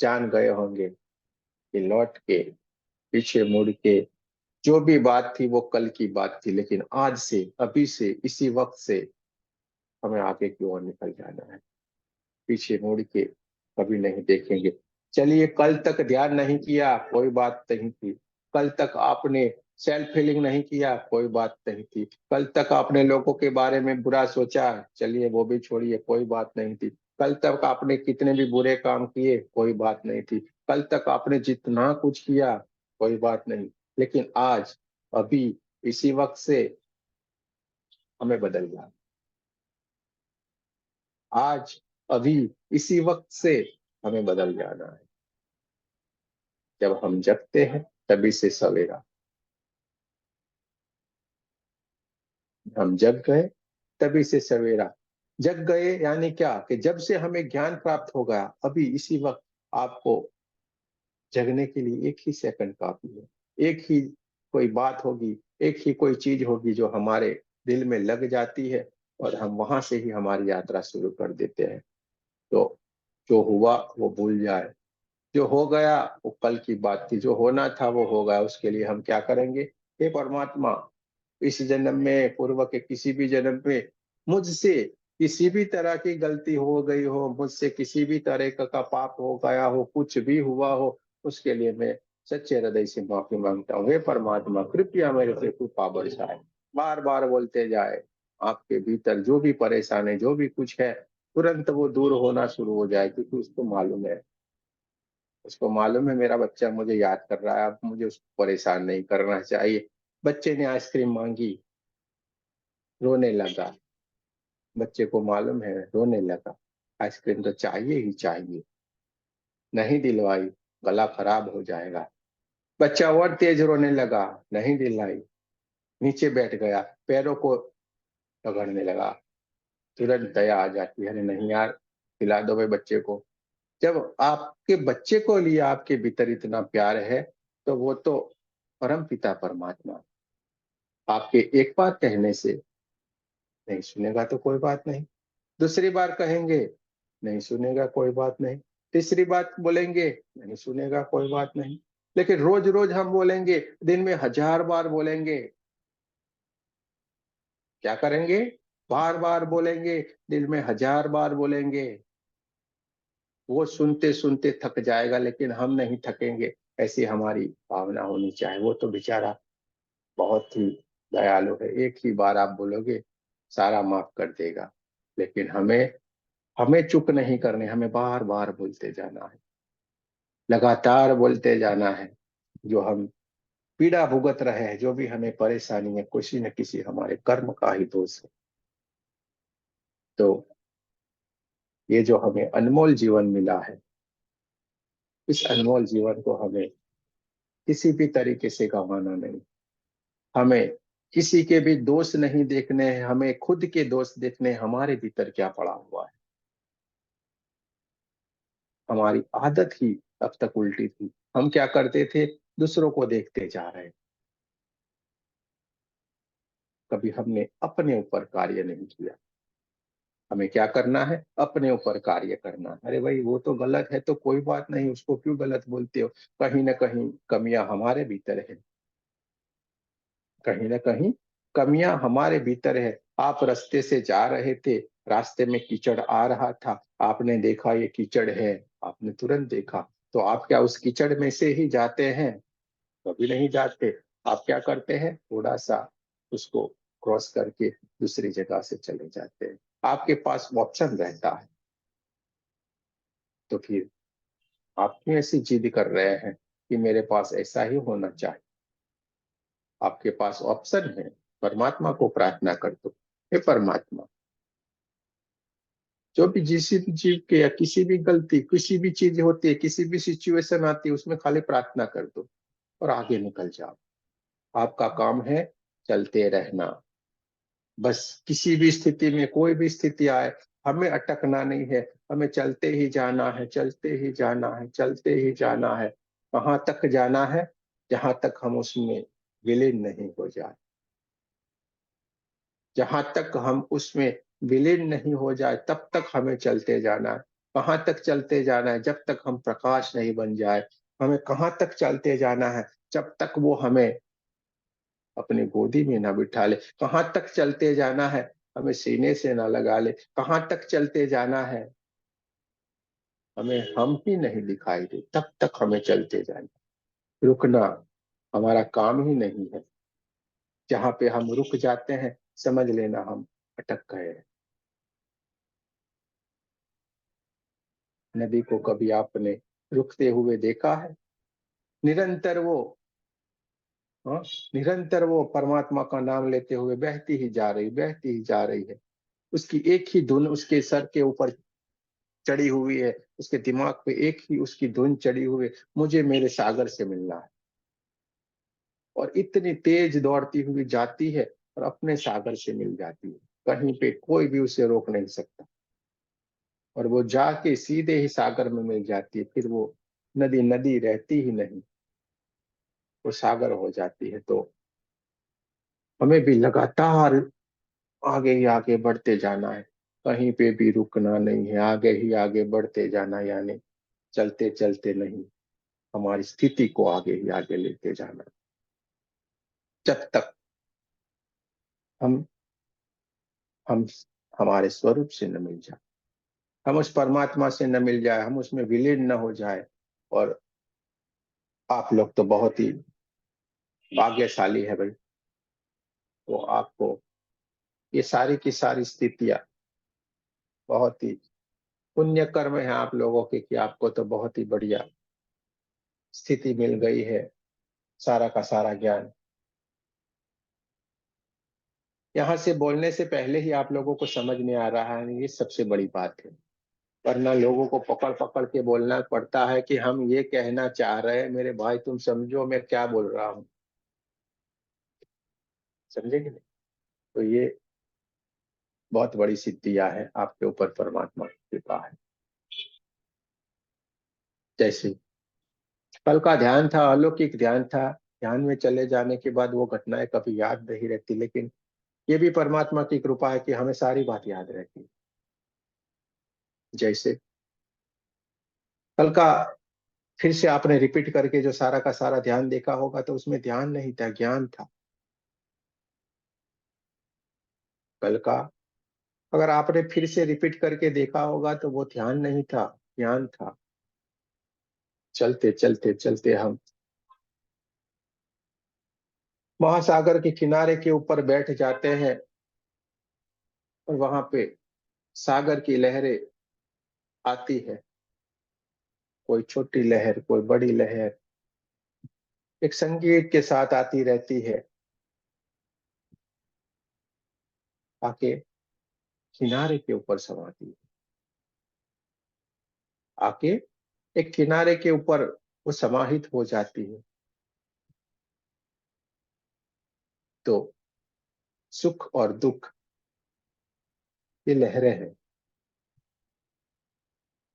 जान गए होंगे कि लौट के, पीछे मुड़ के, जो भी बात थी वो कल की बात थी, लेकिन आज से, अभी से, इसी वक्त से हमें आगे की ओर निकल जाना है। पीछे मुड़ के कभी नहीं देखेंगे। चलिए, कल तक ध्यान नहीं किया, कोई बात नहीं थी। कल तक आपने सेल्फ हीलिंग नहीं किया, कोई बात नहीं थी। कल तक आपने लोगों के बारे में बुरा सोचा, चलिए वो भी छोड़िए, कोई बात नहीं थी। कल तक आपने कितने भी बुरे काम किए, कोई बात नहीं थी। कल तक आपने जितना कुछ किया, कोई बात नहीं। लेकिन आज, अभी, इसी वक्त से हमें बदल गया। आज, अभी, इसी वक्त से हमें बदल जाना है। जब हम जगते हैं तभी से सवेरा। हम जग गए तभी से सवेरा। जग गए यानी क्या, कि जब से हमें ज्ञान प्राप्त हो गया, अभी इसी वक्त आपको जगने के लिए एक ही सेकंड काफी है। एक ही कोई बात होगी, एक ही कोई चीज होगी जो हमारे दिल में लग जाती है, और हम वहां से ही हमारी यात्रा शुरू कर देते हैं। तो जो हुआ वो भूल जाए, जो हो गया वो कल की बात थी, जो होना था वो हो गया। उसके लिए हम क्या करेंगे? हे परमात्मा, इस जन्म में, पूर्व के किसी भी जन्म में मुझसे किसी भी तरह की गलती हो गई हो, मुझसे किसी भी तरह का पाप हो गया हो, कुछ भी हुआ हो, उसके लिए मैं सच्चे हृदय से माफी मांगता हूँ। हे परमात्मा, कृपया मेरे पे कृपा बरसाए। बार बार बोलते जाए, आपके भीतर जो भी परेशानी, जो भी कुछ है, तुरंत वो दूर होना शुरू हो जाए, क्योंकि उसको मालूम है, उसको मालूम है मेरा बच्चा मुझे याद कर रहा है, अब मुझे उसको परेशान नहीं करना चाहिए। बच्चे ने आइसक्रीम मांगी, रोने लगा, बच्चे को मालूम है, रोने लगा, आइसक्रीम तो चाहिए ही चाहिए, नहीं दिलवाई गला खराब हो जाएगा। बच्चा और तेज रोने लगा, नहीं दिलाई, नीचे बैठ गया, पैरों को रगड़ने लगा। तुरंत दया आ जाती है, अरे नहीं यार, खिला दो भाई बच्चे को। जब आपके बच्चे को लिए आपके भीतर इतना प्यार है, तो वो तो परम पिता परमात्मा आपके एक बार कहने से नहीं सुनेगा तो कोई बात नहीं, दूसरी बार कहेंगे नहीं सुनेगा, कोई बात नहीं, तीसरी बात बोलेंगे नहीं सुनेगा, कोई बात नहीं, लेकिन रोज रोज हम बोलेंगे, दिन में 1000 बार बोलेंगे, क्या करेंगे? बार बार बोलेंगे, दिल में 1000 बार बोलेंगे। वो सुनते सुनते थक जाएगा, लेकिन हम नहीं थकेंगे, ऐसी हमारी भावना होनी चाहिए। वो तो बेचारा बहुत ही दयालु है, एक ही बार आप बोलोगे सारा माफ कर देगा। लेकिन हमें हमें चुप नहीं करने, हमें बार बार बोलते जाना है, लगातार बोलते जाना है। जो हम पीड़ा भुगत रहे हैं, जो भी हमें परेशानी है, किसी न किसी हमारे कर्म का ही दोष है। तो ये जो हमें अनमोल जीवन मिला है, इस अनमोल जीवन को हमें किसी भी तरीके से गंवाना नहीं। हमें किसी के भी दोष नहीं देखने हैं, हमें खुद के दोष देखने हैं, हमारे भीतर क्या पड़ा हुआ है। हमारी आदत ही अब तक उल्टी थी। हम क्या करते थे? दूसरों को देखते जा रहे, कभी हमने अपने ऊपर कार्य नहीं किया। हमें क्या करना है? अपने ऊपर कार्य करना है। अरे भाई, वो तो गलत है तो कोई बात नहीं, उसको क्यों गलत बोलते हो? कहीं ना कहीं कमियां हमारे भीतर है, कहीं ना कहीं कमियां हमारे भीतर है। आप रास्ते से जा रहे थे, रास्ते में कीचड़ आ रहा था, आपने देखा ये कीचड़ है, आपने तुरंत देखा, तो आप क्या उस कीचड़ में से ही जाते हैं? कभी नहीं जाते। आप क्या करते हैं? थोड़ा सा उसको क्रॉस करके दूसरी जगह से चले जाते हैं। आपके पास ऑप्शन रहता है, तो फिर आप क्यों ऐसी जिद कर रहे हैं कि मेरे पास ऐसा ही होना चाहिए? आपके पास ऑप्शन है, परमात्मा को प्रार्थना कर दो, हे परमात्मा, जो भी जिस भी जीव के या किसी भी गलती, किसी भी चीज होती है, किसी भी सिचुएशन आती है, उसमें खाली प्रार्थना कर दो और आगे निकल जाओ। आपका काम है चलते रहना। बस किसी भी स्थिति में, कोई भी स्थिति आए, हमें अटकना नहीं है, हमें चलते ही जाना है, चलते ही जाना है, चलते ही जाना है। कहाँ तक जाना है? जहां तक हम उसमें विलीन नहीं हो जाए। जहां तक हम उसमें विलीन नहीं हो जाए तब तक हमें चलते जाना है। कहाँ तक चलते जाना है? जब तक हम प्रकाश नहीं बन जाए। हमें कहाँ तक चलते जाना है? जब तक वो हमें अपनी गोदी में ना बिठा ले। कहाँ तक चलते जाना है? हमें सीने से ना लगा ले। कहाँ तक चलते जाना है? हमें हम ही नहीं दिखाई दे तब तक हमें चलते जाना। रुकना हमारा काम ही नहीं है। जहां पे हम रुक जाते हैं, समझ लेना हम अटक गए हैं। नदी को कभी आपने रुकते हुए देखा है? निरंतर वो, हाँ, निरंतर वो परमात्मा का नाम लेते हुए बहती ही जा रही, बहती ही जा रही है। उसकी एक ही धुन उसके सर के ऊपर चढ़ी हुई है, उसके दिमाग पे एक ही उसकी धुन चढ़ी हुई है, मुझे मेरे सागर से मिलना है। और इतनी तेज दौड़ती हुई जाती है और अपने सागर से मिल जाती है। कहीं पे कोई भी उसे रोक नहीं सकता। और वो जाके सीधे ही सागर में मिल जाती है। फिर वो नदी नदी रहती ही नहीं, वो सागर हो जाती है। तो हमें भी लगातार आगे ही आगे बढ़ते जाना है। कहीं पे भी रुकना नहीं है, आगे ही आगे बढ़ते जाना, यानी चलते चलते नहीं, हमारी स्थिति को आगे ही आगे लेते जाना। जब तक हम हम हमारे स्वरूप से न मिल जाए, हम उस परमात्मा से न मिल जाए, हम उसमें विलीन न हो जाए। और आप लोग तो बहुत ही भाग्यशाली है भाई। तो आपको ये सारी की सारी स्थितियां, बहुत ही पुण्य कर्म है आप लोगों के कि आपको तो बहुत ही बढ़िया स्थिति मिल गई है। सारा का सारा ज्ञान यहाँ से बोलने से पहले ही आप लोगों को समझ में आ रहा है, ये सबसे बड़ी बात है। वरना लोगों को पकड़ पकड़ के बोलना पड़ता है कि हम ये कहना चाह रहे हैं, मेरे भाई तुम समझो मैं क्या बोल रहा हूँ। समझे कि नहीं? तो ये बहुत बड़ी सिद्धियां है आपके ऊपर परमात्मा की कृपा है। जैसे कल का ध्यान था, अलौकिक ध्यान था। ध्यान में चले जाने के बाद वो घटनाएं कभी याद नहीं रहती, लेकिन ये भी परमात्मा की कृपा है कि हमें सारी बात याद रहती है। जैसे कल का फिर से आपने रिपीट करके जो सारा का सारा ध्यान देखा होगा, तो उसमें ध्यान नहीं था, ज्ञान था। कल का अगर आपने फिर से रिपीट करके देखा होगा तो वो ध्यान नहीं था, ज्ञान था। चलते चलते चलते हम महासागर के किनारे के ऊपर बैठ जाते हैं और वहां पे सागर की लहरें आती है। कोई छोटी लहर, कोई बड़ी लहर, एक संगीत के साथ आती रहती है। आके किनारे के ऊपर समाती है। आके एक किनारे के ऊपर वो समाहित हो जाती है। तो सुख और दुख, ये लहरें हैं।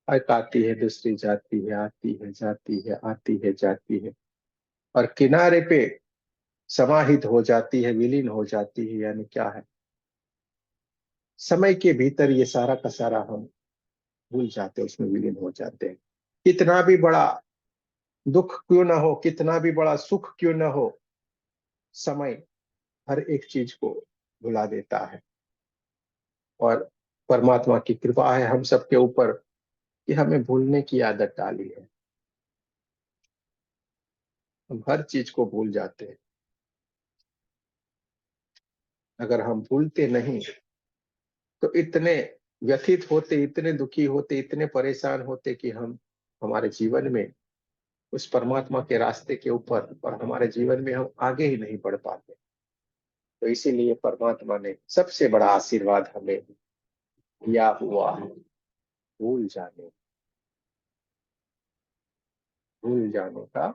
एक आती है, दूसरी जाती है, आती है जाती है, आती है जाती है, और किनारे पे समाहित हो जाती है, विलीन हो जाती है। यानी क्या है? समय के भीतर ये सारा का सारा हम भूल जाते हैं, उसमें विलीन हो जाते हैं। कितना भी बड़ा दुख क्यों ना हो, कितना भी बड़ा सुख क्यों ना हो, समय हर एक चीज को भुला देता है। और परमात्मा की कृपा है हम सबके ऊपर कि हमें भूलने की आदत डाली है। हम हर चीज को भूल जाते हैं। अगर हम भूलते नहीं तो इतने व्यथित होते, इतने दुखी होते, इतने परेशान होते कि हम हमारे जीवन में उस परमात्मा के रास्ते के ऊपर और हमारे जीवन में हम आगे ही नहीं बढ़ पाते। तो इसीलिए परमात्मा ने सबसे बड़ा आशीर्वाद हमें दिया हुआ है, भूल जाने भूल जाने का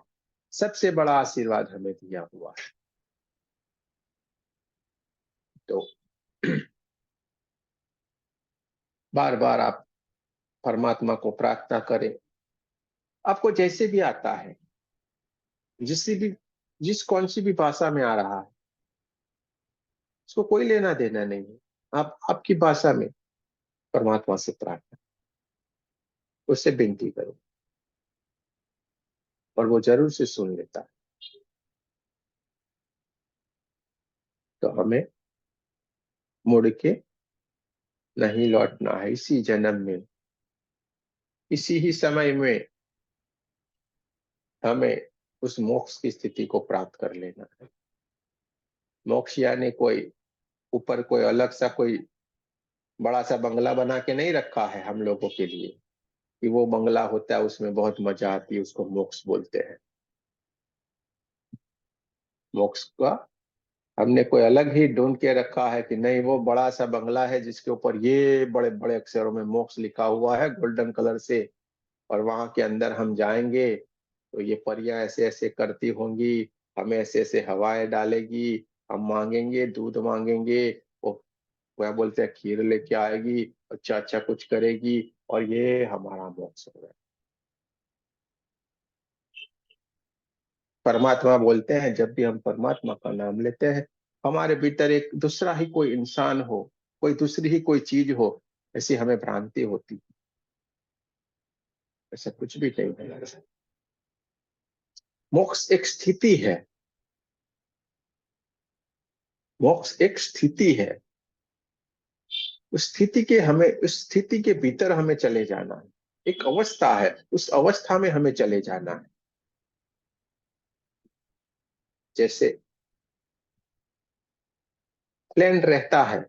सबसे बड़ा आशीर्वाद हमें दिया हुआ है। तो बार बार आप परमात्मा को प्रार्थना करें, आपको जैसे भी आता है, जिस कौन सी भी भाषा में आ रहा है, उसको कोई लेना देना नहीं है। आप आपकी भाषा में परमात्मा से प्रार्थना, उससे विनती करो और वो जरूर से सुन लेता है। तो हमें मुड़ के नहीं लौटना है, इसी जन्म में, इसी ही समय में हमें उस मोक्ष की स्थिति को प्राप्त कर लेना है। मोक्ष यानी कोई ऊपर कोई अलग सा कोई बड़ा सा बंगला बना के नहीं रखा है हम लोगों के लिए कि वो बंगला होता है उसमें बहुत मजा आती है, उसको मोक्ष बोलते हैं। मोक्ष का हमने कोई अलग ही ढूंढ के रखा है कि नहीं, वो बड़ा सा बंगला है जिसके ऊपर ये बड़े बड़े अक्षरों में मोक्ष लिखा हुआ है गोल्डन कलर से, और वहां के अंदर हम जाएंगे तो ये परियां ऐसे ऐसे करती होंगी, हमें ऐसे ऐसे हवाएं डालेगी, हम मांगेंगे दूध मांगेंगे, वो क्या बोलते हैं खीर लेके आएगी, अच्छा अच्छा कुछ करेगी, और ये हमारा मोक्ष होगा। परमात्मा बोलते हैं जब भी हम परमात्मा का नाम लेते हैं, हमारे भीतर एक दूसरा ही कोई इंसान हो, कोई दूसरी ही कोई चीज हो, ऐसी हमें भ्रांति होती है। ऐसा कुछ भी नहीं है। मोक्ष एक स्थिति है, मोक्ष एक स्थिति है। उस स्थिति के भीतर हमें चले जाना है। एक अवस्था है, उस अवस्था में हमें चले जाना है। जैसे प्लेन रहता है,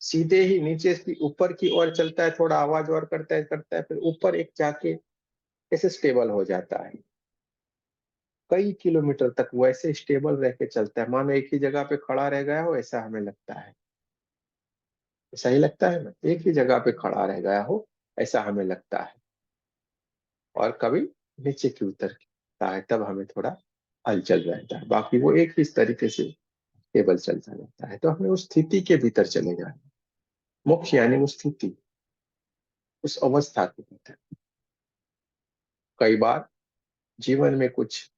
सीधे ही नीचे से ऊपर की ओर चलता है, थोड़ा आवाज और करता है फिर ऊपर एक जाके ऐसे स्टेबल हो जाता है। कई किलोमीटर तक वैसे स्टेबल रह के चलता है, मानो एक ही जगह पे खड़ा रह गया हो, ऐसा हमें लगता है। ऐसा ही लगता है ना, एक ही जगह पे खड़ा रह गया हो, ऐसा हमें लगता है। और कभी नीचे की उतरता है, तब हमें थोड़ा हलचल रहता है, बाकी वो एक ही तरीके से टेबल चलता रहता है। तो हमें उस स्थिति के भीतर चले जाना। मोक्ष यानी उस स्थिति, उस अवस्था के भीतर। कई बार जीवन में कुछ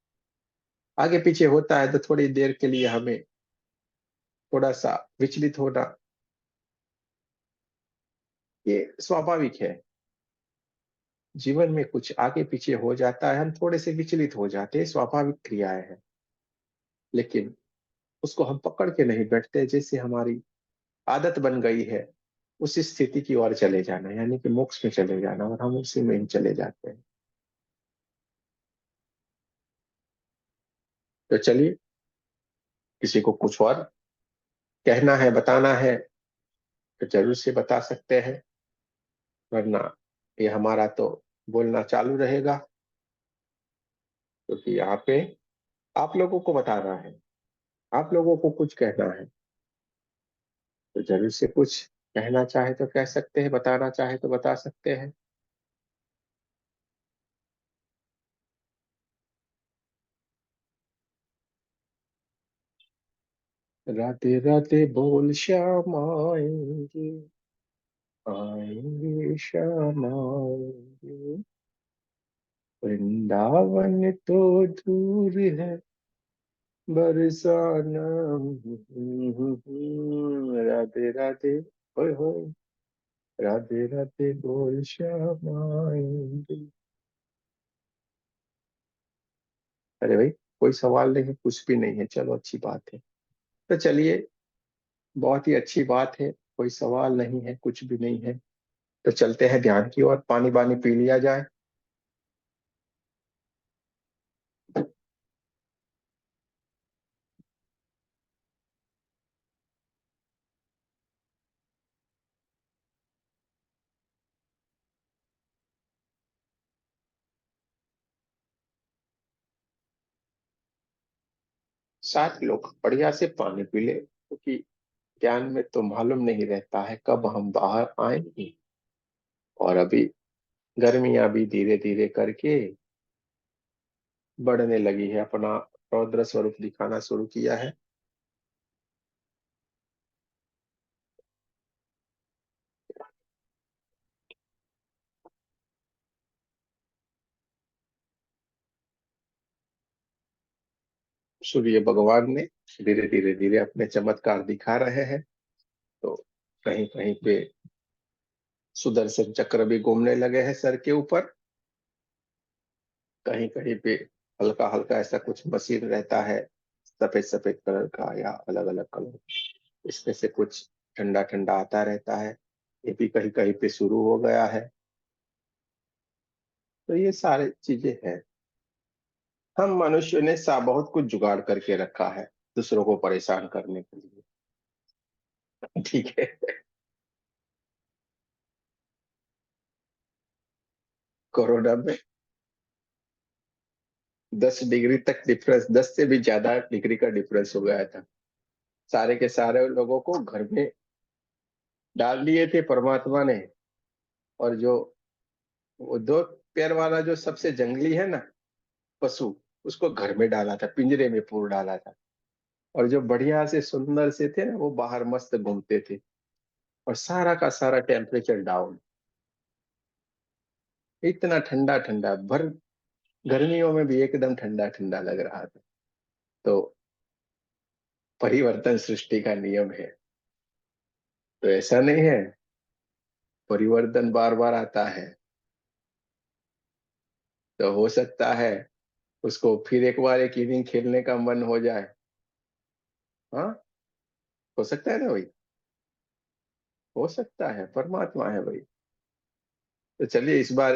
आगे पीछे होता है तो थोड़ी देर के लिए हमें थोड़ा सा विचलित होना, ये स्वाभाविक है। जीवन में कुछ आगे पीछे हो जाता है, हम थोड़े से विचलित हो जाते हैं, स्वाभाविक क्रियाएं हैं। लेकिन उसको हम पकड़ के नहीं बैठते, जैसे हमारी आदत बन गई है उस स्थिति की ओर चले जाना, यानी कि मोक्ष में चले जाना, और हम उसी में ही चले जाते हैं। तो चलिए, किसी को कुछ और कहना है, बताना है, तो जरूर से बता सकते हैं, वरना ये हमारा तो बोलना चालू रहेगा, क्योंकि यहाँ पे आप लोगों को बताना है, आप लोगों को कुछ कहना है। तो जरूर से कुछ कहना चाहे तो कह सकते हैं, बताना चाहे तो बता सकते हैं। राधे राधे बोल श्याम आएंगे, आएंगे श्याम आएंगे, वृंदावन तो दूर है बरसाना। राधे राधे, होय होय, राधे राधे बोल श्याम आएंगे। अरे भाई, कोई सवाल नहीं है, कुछ भी नहीं है, चलो अच्छी बात है। तो चलिए, बहुत ही अच्छी बात है, कोई सवाल नहीं है, कुछ भी नहीं है। तो चलते हैं ध्यान की ओर, पानी वानी पी लिया जाए। 7 लोग बढ़िया से पानी पी ले, क्योंकि ज्ञान में तो मालूम नहीं रहता है कब हम बाहर आएंगे। और अभी गर्मियां भी धीरे धीरे करके बढ़ने लगी है, अपना रौद्र स्वरूप दिखाना शुरू किया है। सूर्य भगवान ने धीरे धीरे धीरे अपने चमत्कार दिखा रहे हैं। तो कहीं कहीं पे सुदर्शन चक्र भी घूमने लगे हैं सर के ऊपर। कहीं कहीं पे हल्का हल्का ऐसा कुछ मशीन रहता है, सफेद सफेद कलर का या अलग अलग कलर, इसमें से कुछ ठंडा ठंडा आता रहता है। ये भी कहीं कहीं पे शुरू हो गया है। तो ये सारी चीजें हैं। हम मनुष्य ने सा बहुत कुछ जुगाड़ करके रखा है दूसरों को परेशान करने के लिए। ठीक है। कोरोना में 10 डिग्री तक डिफरेंस, 10 से भी ज्यादा डिग्री का डिफरेंस हो गया था। सारे के सारे लोगों को घर में डाल दिए थे परमात्मा ने। और जो वो 2 पैर वाला जो सबसे जंगली है ना पशु, उसको घर में डाला था, पिंजरे में पूर डाला था। और जो बढ़िया से सुंदर से थे ना, वो बाहर मस्त घूमते थे। और सारा का सारा टेम्परेचर डाउन। इतना ठंडा ठंडा, भर गर्मियों में भी एकदम ठंडा ठंडा लग रहा था। तो परिवर्तन सृष्टि का नियम है। तो ऐसा नहीं है, परिवर्तन बार बार आता है। तो हो सकता है उसको फिर एक बार एक इनिंग खेलने का मन हो जाए। हाँ, हो सकता है ना भाई। हो सकता है, परमात्मा है भाई। तो चलिए इस बार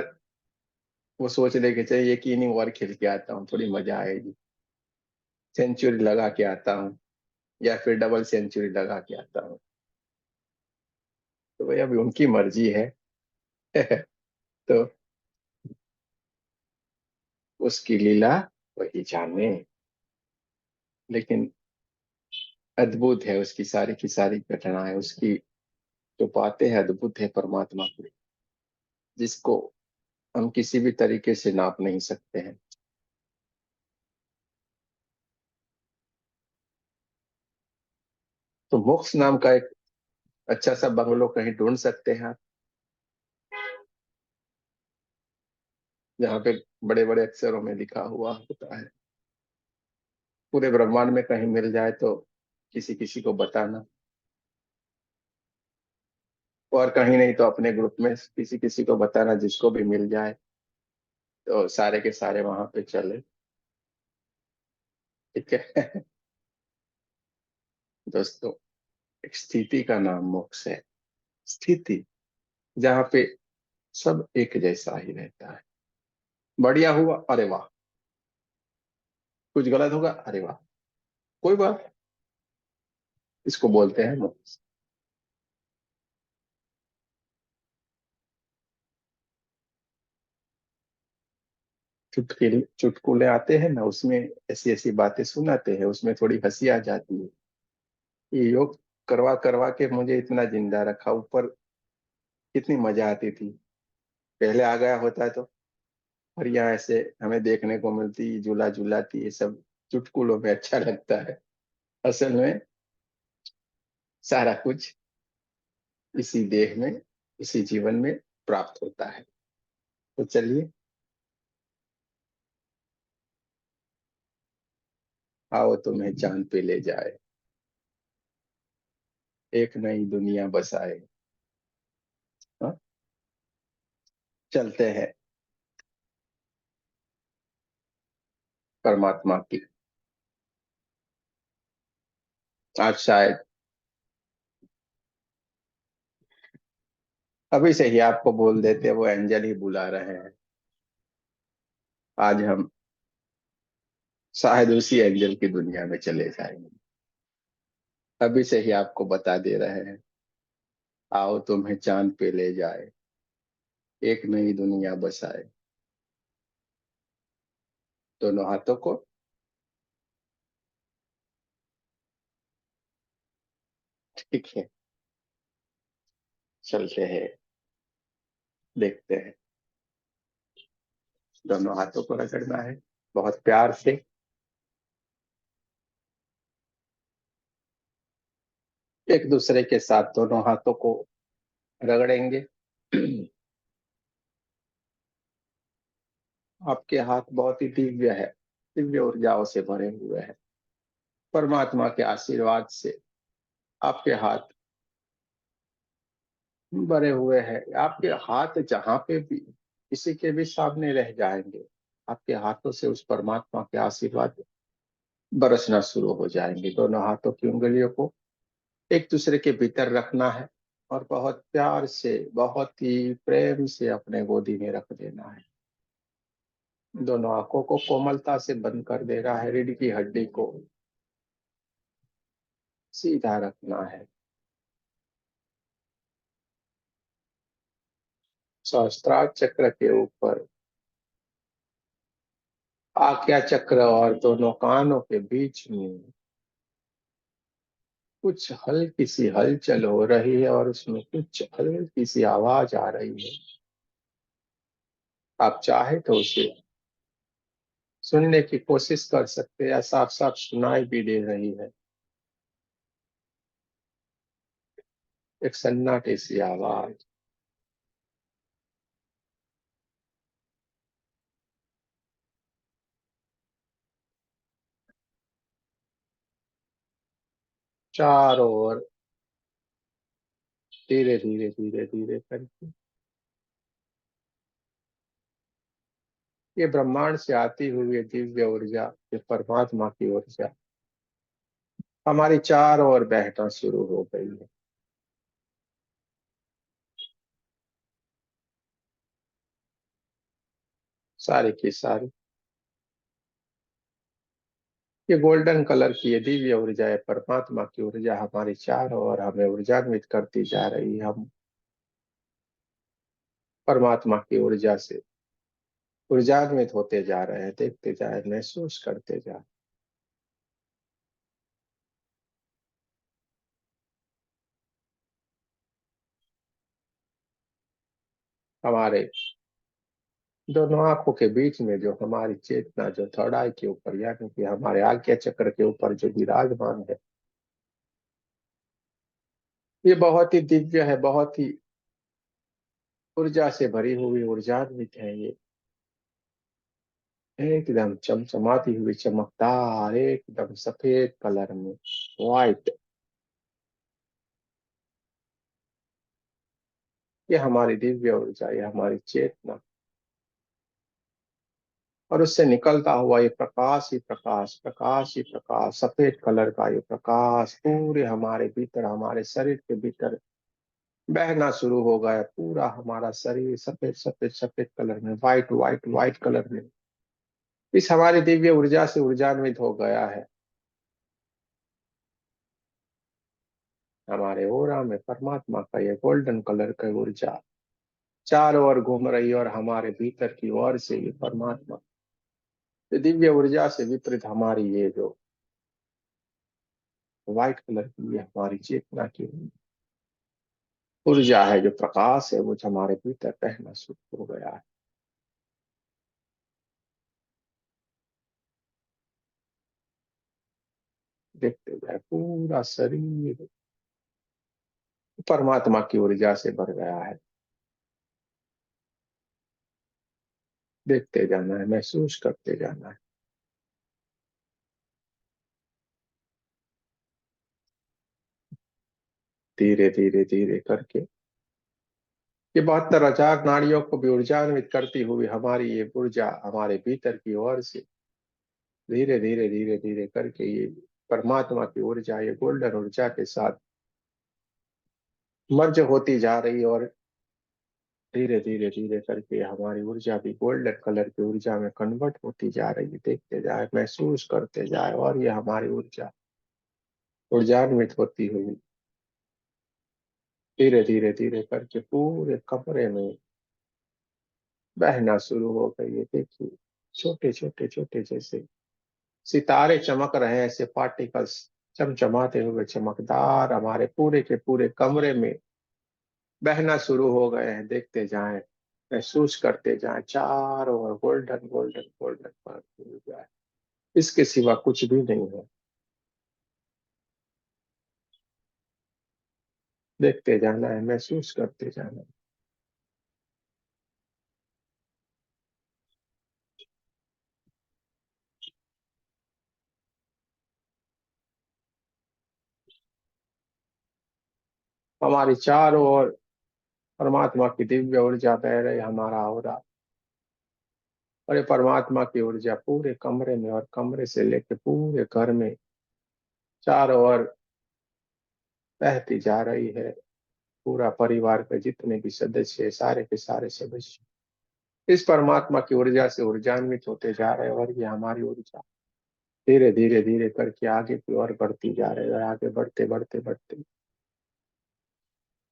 वो सोच ले कि चाहिए एक इनिंग और खेल के आता हूँ, थोड़ी मजा आएगी, सेंचुरी लगा के आता हूँ, या फिर डबल सेंचुरी लगा के आता हूँ। तो भाई अभी उनकी मर्जी है। तो उसकी लीला वही जाने। लेकिन अद्भुत है उसकी सारी की सारी घटनाएं, उसकी जो बातें हैं अद्भुत है परमात्मा की, जिसको हम किसी भी तरीके से नाप नहीं सकते हैं। तो मोक्ष नाम का एक अच्छा सा बंगलो कहीं ढूंढ सकते हैं आप, जहाँ पे बड़े बड़े अक्षरों में लिखा हुआ होता है। पूरे ब्रह्मांड में कहीं मिल जाए तो किसी किसी को बताना। और कहीं नहीं तो अपने ग्रुप में किसी किसी को बताना, जिसको भी मिल जाए तो सारे के सारे वहां पे चले। ठीक है। दोस्तों, एक स्थिति का नाम मोक्ष है। स्थिति जहाँ पे सब एक जैसा ही रहता है। बढ़िया हुआ, अरे वाह। कुछ गलत होगा, अरे वाह, कोई बात। इसको बोलते हैं मोक्ष। चुटकुले चुटकुले आते हैं ना, उसमें ऐसी ऐसी बातें सुनाते हैं, उसमें थोड़ी हंसी आ जाती है। ये योग करवा करवा के मुझे इतना जिंदा रखा, ऊपर कितनी मजा आती थी। पहले आ गया होता तो। और यहाँ ऐसे हमें देखने को मिलती, झूला झूलाती, ये सब चुटकुलों में अच्छा लगता है। असल में सारा कुछ इसी देह में, इसी जीवन में प्राप्त होता है। तो चलिए, आओ तुम्हें चांद पे ले जाए, एक नई दुनिया बसाए। हाँ? चलते हैं परमात्मा की। आज शायद अभी से ही आपको बोल देते, वो एंजल ही बुला रहे हैं। आज हम शायद उसी एंजल की दुनिया में चले जाएंगे। अभी से ही आपको बता दे रहे हैं, आओ तुम्हें चांद पे ले जाए, एक नई दुनिया बसाए। दोनों हाथों को ठीक है, चलते हैं, देखते हैं। दोनों हाथों को रगड़ना है बहुत प्यार से। एक दूसरे के साथ दोनों हाथों को रगड़ेंगे। आपके हाथ बहुत ही दिव्य है, दिव्य ऊर्जाओं से भरे हुए हैं। परमात्मा के आशीर्वाद से आपके हाथ भरे हुए हैं। आपके हाथ जहां पे भी किसी के भी सामने रह जाएंगे, आपके हाथों से उस परमात्मा के आशीर्वाद बरसना शुरू हो जाएंगे। दोनों हाथों की उंगलियों को एक दूसरे के भीतर रखना है और बहुत प्यार से, बहुत ही प्रेम से अपने गोदी में रख देना है। दोनों आंखों को कोमलता से बंद कर देना है। रीढ़ की हड्डी को सीधा रखना है। सहस्त्रार चक्र के ऊपर आज्ञा चक्र और दोनों कानों के बीच में कुछ हल्की सी हलचल हो रही है और उसमें कुछ हल्की सी आवाज आ रही है। आप चाहे तो उसे सुनने की कोशिश कर सकते हैं या साफ साफ सुनाई भी दे रही है। एक सन्नाटे सी आवाज। चारों ओर धीरे धीरे धीरे धीरे करके ये ब्रह्मांड से आती हुई दिव्य ऊर्जा, ये परमात्मा की ऊर्जा हमारी चारों ओर बहना शुरू हो गई है। सारी की सारी ये गोल्डन कलर की ये दिव्य ऊर्जा है, परमात्मा की ऊर्जा हमारी चारों ओर हमें ऊर्जान्वित करती जा रही है। हम परमात्मा की ऊर्जा से ऊर्जान्वित होते जा रहे हैं। देखते जाए, महसूस करते जाए। हमारे दोनों आंखों के बीच में जो हमारी चेतना, जो थर्ड आई के ऊपर यानी कि हमारे आज्ञा चक्र के ऊपर जो विराजमान है, ये बहुत ही दिव्य है, बहुत ही ऊर्जा से भरी हुई ऊर्जान्वित है। ये एकदम चमचमाती हुई, चमकदार, एकदम सफेद कलर में, व्हाइट। ये हमारी दिव्य ऊर्जा, ये हमारी चेतना। और उससे निकलता हुआ ये प्रकाश ही प्रकाश, प्रकाश ही प्रकाश, सफेद कलर का ये प्रकाश पूरे हमारे भीतर, हमारे शरीर के भीतर बहना शुरू हो गया। पूरा हमारा शरीर सफेद सफेद सफेद कलर में, व्हाइट व्हाइट व्हाइट कलर में इस हमारी दिव्य ऊर्जा से ऊर्जान्वित हो गया है। हमारे ओरा में परमात्मा का ये गोल्डन कलर का ऊर्जा चारों ओर घूम रही है और हमारे भीतर की ओर से ये परमात्मा, ये दिव्य ऊर्जा से विपरीत हमारी ये जो व्हाइट कलर की, ये हमारी चेतना की ऊर्जा है, जो प्रकाश है, वो हमारे भीतर बहना शुरू हो गया है। देखते जाए, पूरा शरीर परमात्मा की ऊर्जा से भर गया है। देखते जाना है, महसूस करते जाना है। धीरे धीरे धीरे करके ये 72,000 नाड़ियों को भी ऊर्जान्वित करती हुई हमारी ये ऊर्जा हमारे भीतर की ओर से धीरे धीरे धीरे धीरे करके ये परमात्मा की ऊर्जा, ये गोल्डन ऊर्जा के साथ मर्ज होती जा रही है। और धीरे धीरे धीरे करके हमारी ऊर्जा भी गोल्डन कलर की ऊर्जा में कन्वर्ट होती जा रही है। देखते जाए, महसूस करते जाए, और ये हमारी ऊर्जा ऊर्जान्वित होती हुई धीरे धीरे धीरे करके पूरे कमरे में बहना शुरू हो गई है। देखिए, छोटे छोटे छोटे जैसे सितारे चमक रहे हैं, ऐसे पार्टिकल्स चमचमाते हुए चमकदार हमारे पूरे के पूरे कमरे में बहना शुरू हो गए हैं। देखते जाएं, महसूस करते जाएं, चारों ओर गोल्डन गोल्डन गोल्डन। इसके सिवा कुछ भी नहीं है। देखते जाना है, महसूस करते जाना है। हमारी चारों ओर परमात्मा की दिव्य ऊर्जा बह रही, हमारा हो रहा। और ये परमात्मा की ऊर्जा पूरे कमरे में और कमरे से लेकर पूरे घर में चारों ओर बहती जा रही है। पूरा परिवार के जितने भी सदस्य है, सारे के सारे सदस्य इस परमात्मा की ऊर्जा से ऊर्जान्वित होते जा रहे हैं। और ये हमारी ऊर्जा धीरे धीरे धीरे करके आगे की ओर बढ़ती जा रही है। और आगे बढ़ते बढ़ते बढ़ते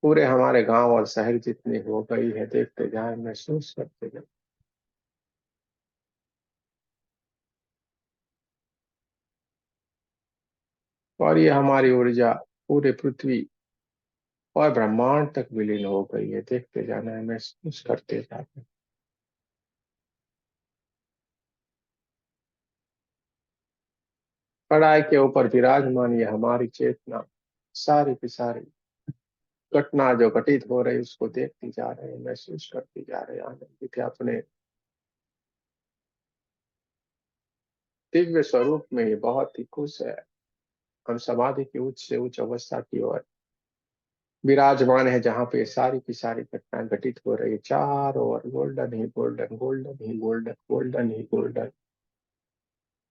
पूरे हमारे गांव और शहर जितनी हो गई है, देखते जाए, महसूस करते जाए। और ये हमारी ऊर्जा पूरे पृथ्वी और ब्रह्मांड तक विलीन हो गई है। देखते जाना है, महसूस करते जाते हैं। कड़ाई के ऊपर विराजमान ये हमारी चेतना सारी की सारी घटना जो घटित हो रही उसको देखती जा रहे हैं, महसूस करती जा रहे हैं, आनंदित है अपने दिव्य स्वरूप में। ये बहुत ही खुश है। हम समाधि की उच्च से उच्च अवस्था की ओर विराजमान है, जहाँ पे सारी की सारी घटना घटित हो रही है। चारों ओर गोल्डन ही गोल्डन, गोल्डन ही गोल्डन, गोल्डन ही गोल्डन।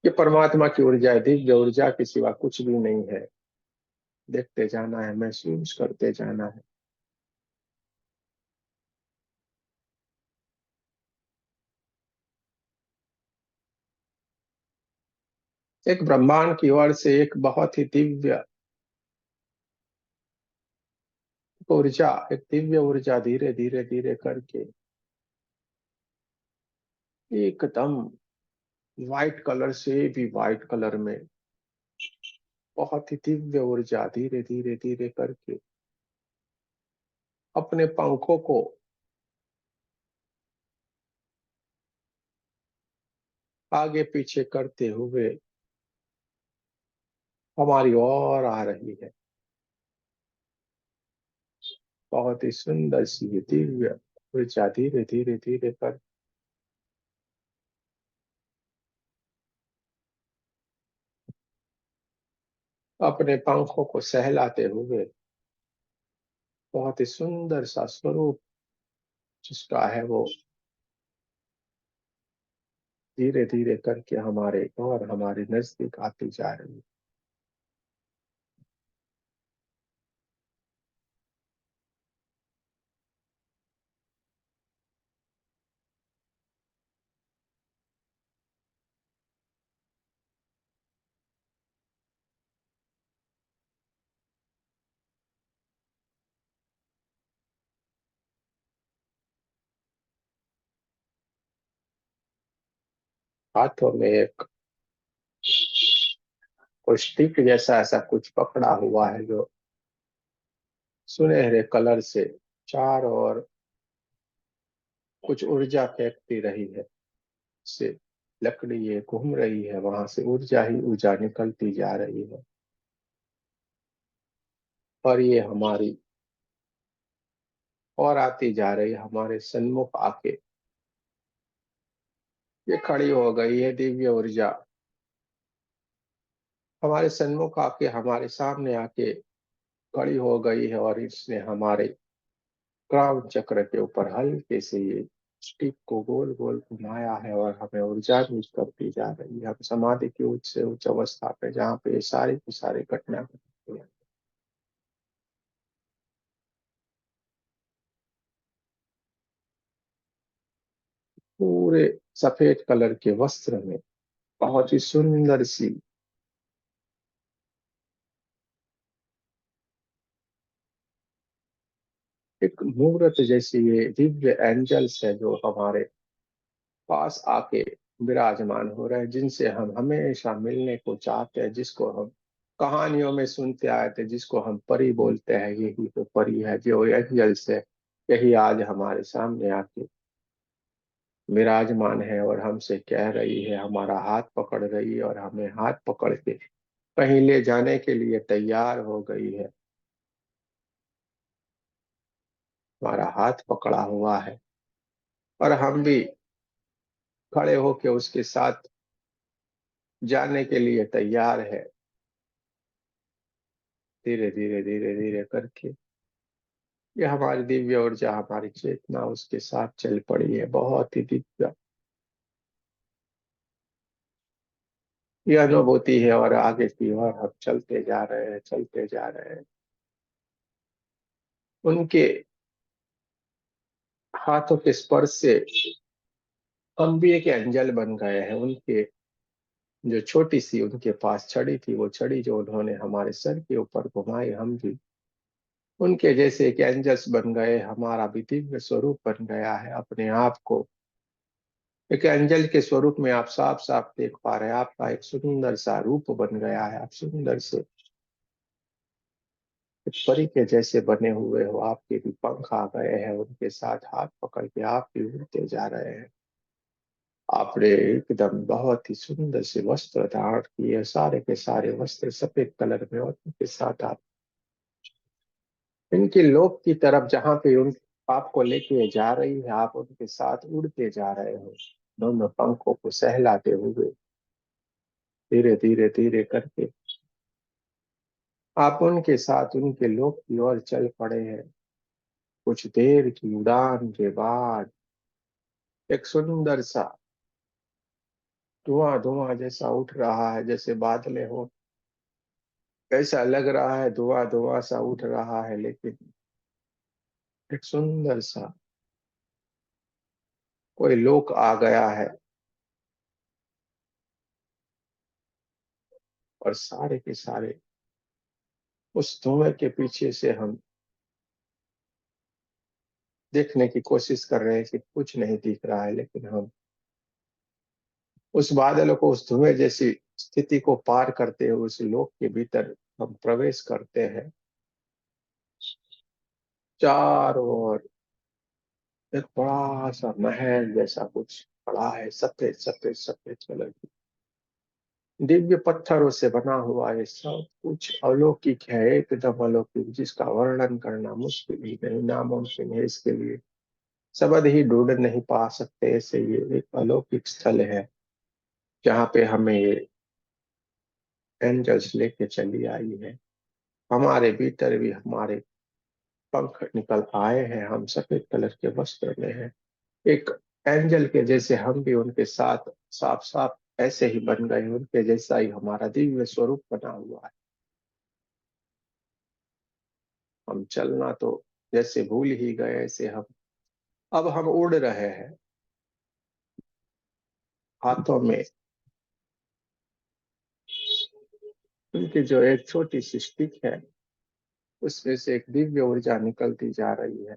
ये परमात्मा की ऊर्जा है, दिव्य ऊर्जा के सिवा कुछ भी नहीं है। देखते जाना है, महसूस करते जाना है। एक ब्रह्मांड की ओर से एक बहुत ही दिव्य ऊर्जा, एक दिव्य ऊर्जा धीरे धीरे धीरे करके एकदम व्हाइट कलर से भी व्हाइट कलर में बहुत ही दिव्य ऊर्जा धीरे धीरे धीरे करके अपने पंखों को आगे पीछे करते हुए हमारी ओर आ रही है। बहुत ही सुंदर सी ये दिव्य ऊर्जा धीरे धीरे धीरे कर अपने पंखों को सहलाते हुए बहुत ही सुंदर सा स्वरूप जिसका है वो धीरे धीरे करके हमारे और हमारे नजदीक आती जा रही है। हाथों में एक कोई स्टिक जैसा ऐसा कुछ पकड़ा हुआ है जो सुनहरे कलर से चारों ओर कुछ ऊर्जा फेंकती रही है। से लकड़ी ये घूम रही है, वहां से ऊर्जा ही ऊर्जा निकलती जा रही है। और ये हमारी और आती जा रही है, हमारे सन्मुख आके ये खड़ी हो गई है दिव्य ऊर्जा। हमारे सन्मुख आके हमारे सामने आके खड़ी हो गई है। और इसने हमारे क्राउन चक्र के ऊपर हल्के से ये स्टिक को गोल गोल घुमाया है और हमें ऊर्जा यूज करती जा रही है। हम समाधि की उच्च से उच्च अवस्था पे जहाँ पे ये सारी की सारी घटना घटती है। पूरे सफेद कलर के वस्त्र में बहुत ही सुंदर सी एक मूर्त जैसी ये दिव्य एंजल्स है जो हमारे पास आके विराजमान हो रहे हैं, जिनसे हम हमेशा मिलने को चाहते हैं, जिसको हम कहानियों में सुनते आए थे, जिसको हम परी बोलते हैं, यही तो परी है जो एंजल से, यही आज हमारे सामने आके विराजमान है और हमसे कह रही है, हमारा हाथ पकड़ रही है और हमें हाथ पकड़ के कहीं ले जाने के लिए तैयार हो गई है। हमारा हाथ पकड़ा हुआ है और हम भी खड़े होके उसके साथ जाने के लिए तैयार है। धीरे धीरे धीरे धीरे करके ये हमारी दिव्य ऊर्जा, हमारी चेतना उसके साथ चल पड़ी है। बहुत ही दिव्य ये अनुभूति है और आगे की ओर हम चलते जा रहे हैं, चलते जा रहे हैं। उनके हाथों के स्पर्श से हम भी एक एंजल बन गए हैं। उनके जो छोटी सी उनके पास छड़ी थी, वो छड़ी जो उन्होंने हमारे सर के ऊपर घुमाई, हम भी उनके जैसे एक एंजल्स बन गए। हमारा भी दिव्य स्वरूप बन गया है। अपने आप को एक एंजल के स्वरूप में आप साफ साफ देख पा रहे हैं। आपका एक सुंदर सा रूप बन गया है। आप सुंदर से एक परी के जैसे बने हुए हो। आपके भी पंख आ गए हैं, उनके साथ हाथ पकड़ के आप भी उड़ते जा रहे हैं। आपने एकदम बहुत ही सुंदर से वस्त्र धारण किए, सारे के सारे वस्त्र सफेद कलर में, और उनके साथ आप इनके लोक की तरफ जहाँ पे उन आपको लेके जा रही है, आप उनके साथ उड़ते जा रहे हो, दोनों पंखों को सहलाते हुए। धीरे धीरे धीरे करके आप उनके साथ उनके लोक की ओर चल पड़े हैं। कुछ देर की उड़ान के बाद एक सुंदर सा धुआं धुआं जैसा उठ रहा है, जैसे बादलें हो, ऐसा लग रहा है। धुआं धुआं सा उठ रहा है, लेकिन एक सुंदर सा कोई लोक आ गया है और सारे के सारे उस धुएं के पीछे से हम देखने की कोशिश कर रहे हैं कि कुछ नहीं दिख रहा है, लेकिन हम उस बादलों को, उस धुएं जैसी स्थिति को पार करते हुए उस लोक के भीतर हम प्रवेश करते हैं। चारों ओर एक बड़ा सा महल जैसा कुछ पड़ा है, सफेद सफेद सफेद कलर की, दिव्य पत्थरों से बना हुआ है। सब कुछ अलौकिक है, एकदम अलौकिक, जिसका वर्णन करना मुश्किल ही नहीं, नामुमकिन है। इसके लिए शब्द ही ढूंढ नहीं पा सकते। ऐसे ये एक अलौकिक स्थल है जहाँ पे हमें ये एंजल्स लेके चली आई है। हमारे भीतर भी हमारे पंख निकल आए हैं। हम सफेद कलर के वस्त्र में हैं, एक एंजल के जैसे हम भी उनके साथ साफ साफ ऐसे ही बन गए। उनके जैसा ही हमारा दिव्य स्वरूप बना हुआ है। हम चलना तो जैसे भूल ही गए, ऐसे हम अब हम उड़ रहे हैं। हाथों में उनकी जो एक छोटी सी स्टिक है, उसमें से एक दिव्य ऊर्जा निकलती जा रही है।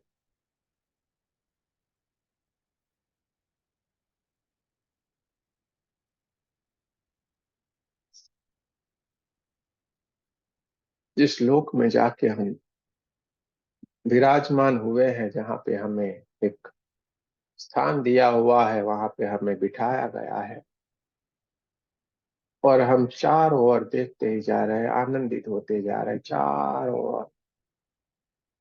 जिस लोक में जाके हम विराजमान हुए हैं, जहाँ पे हमें एक स्थान दिया हुआ है, वहां पे हमें बिठाया गया है और हम चारों ओर देखते ही जा रहे हैं, आनंदित होते जा रहे हैं। चारों ओर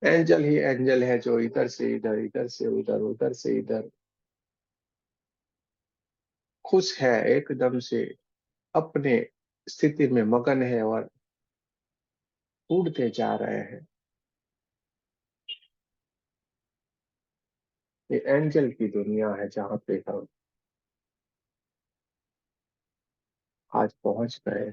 एंजल ही एंजल है, जो इधर से इधर, इधर से उधर, उधर से इधर खुश है, एकदम से अपने स्थिति में मगन है और उड़ते जा रहे हैं। ये एंजल की दुनिया है जहाँ पे हम आज पहुंच गए।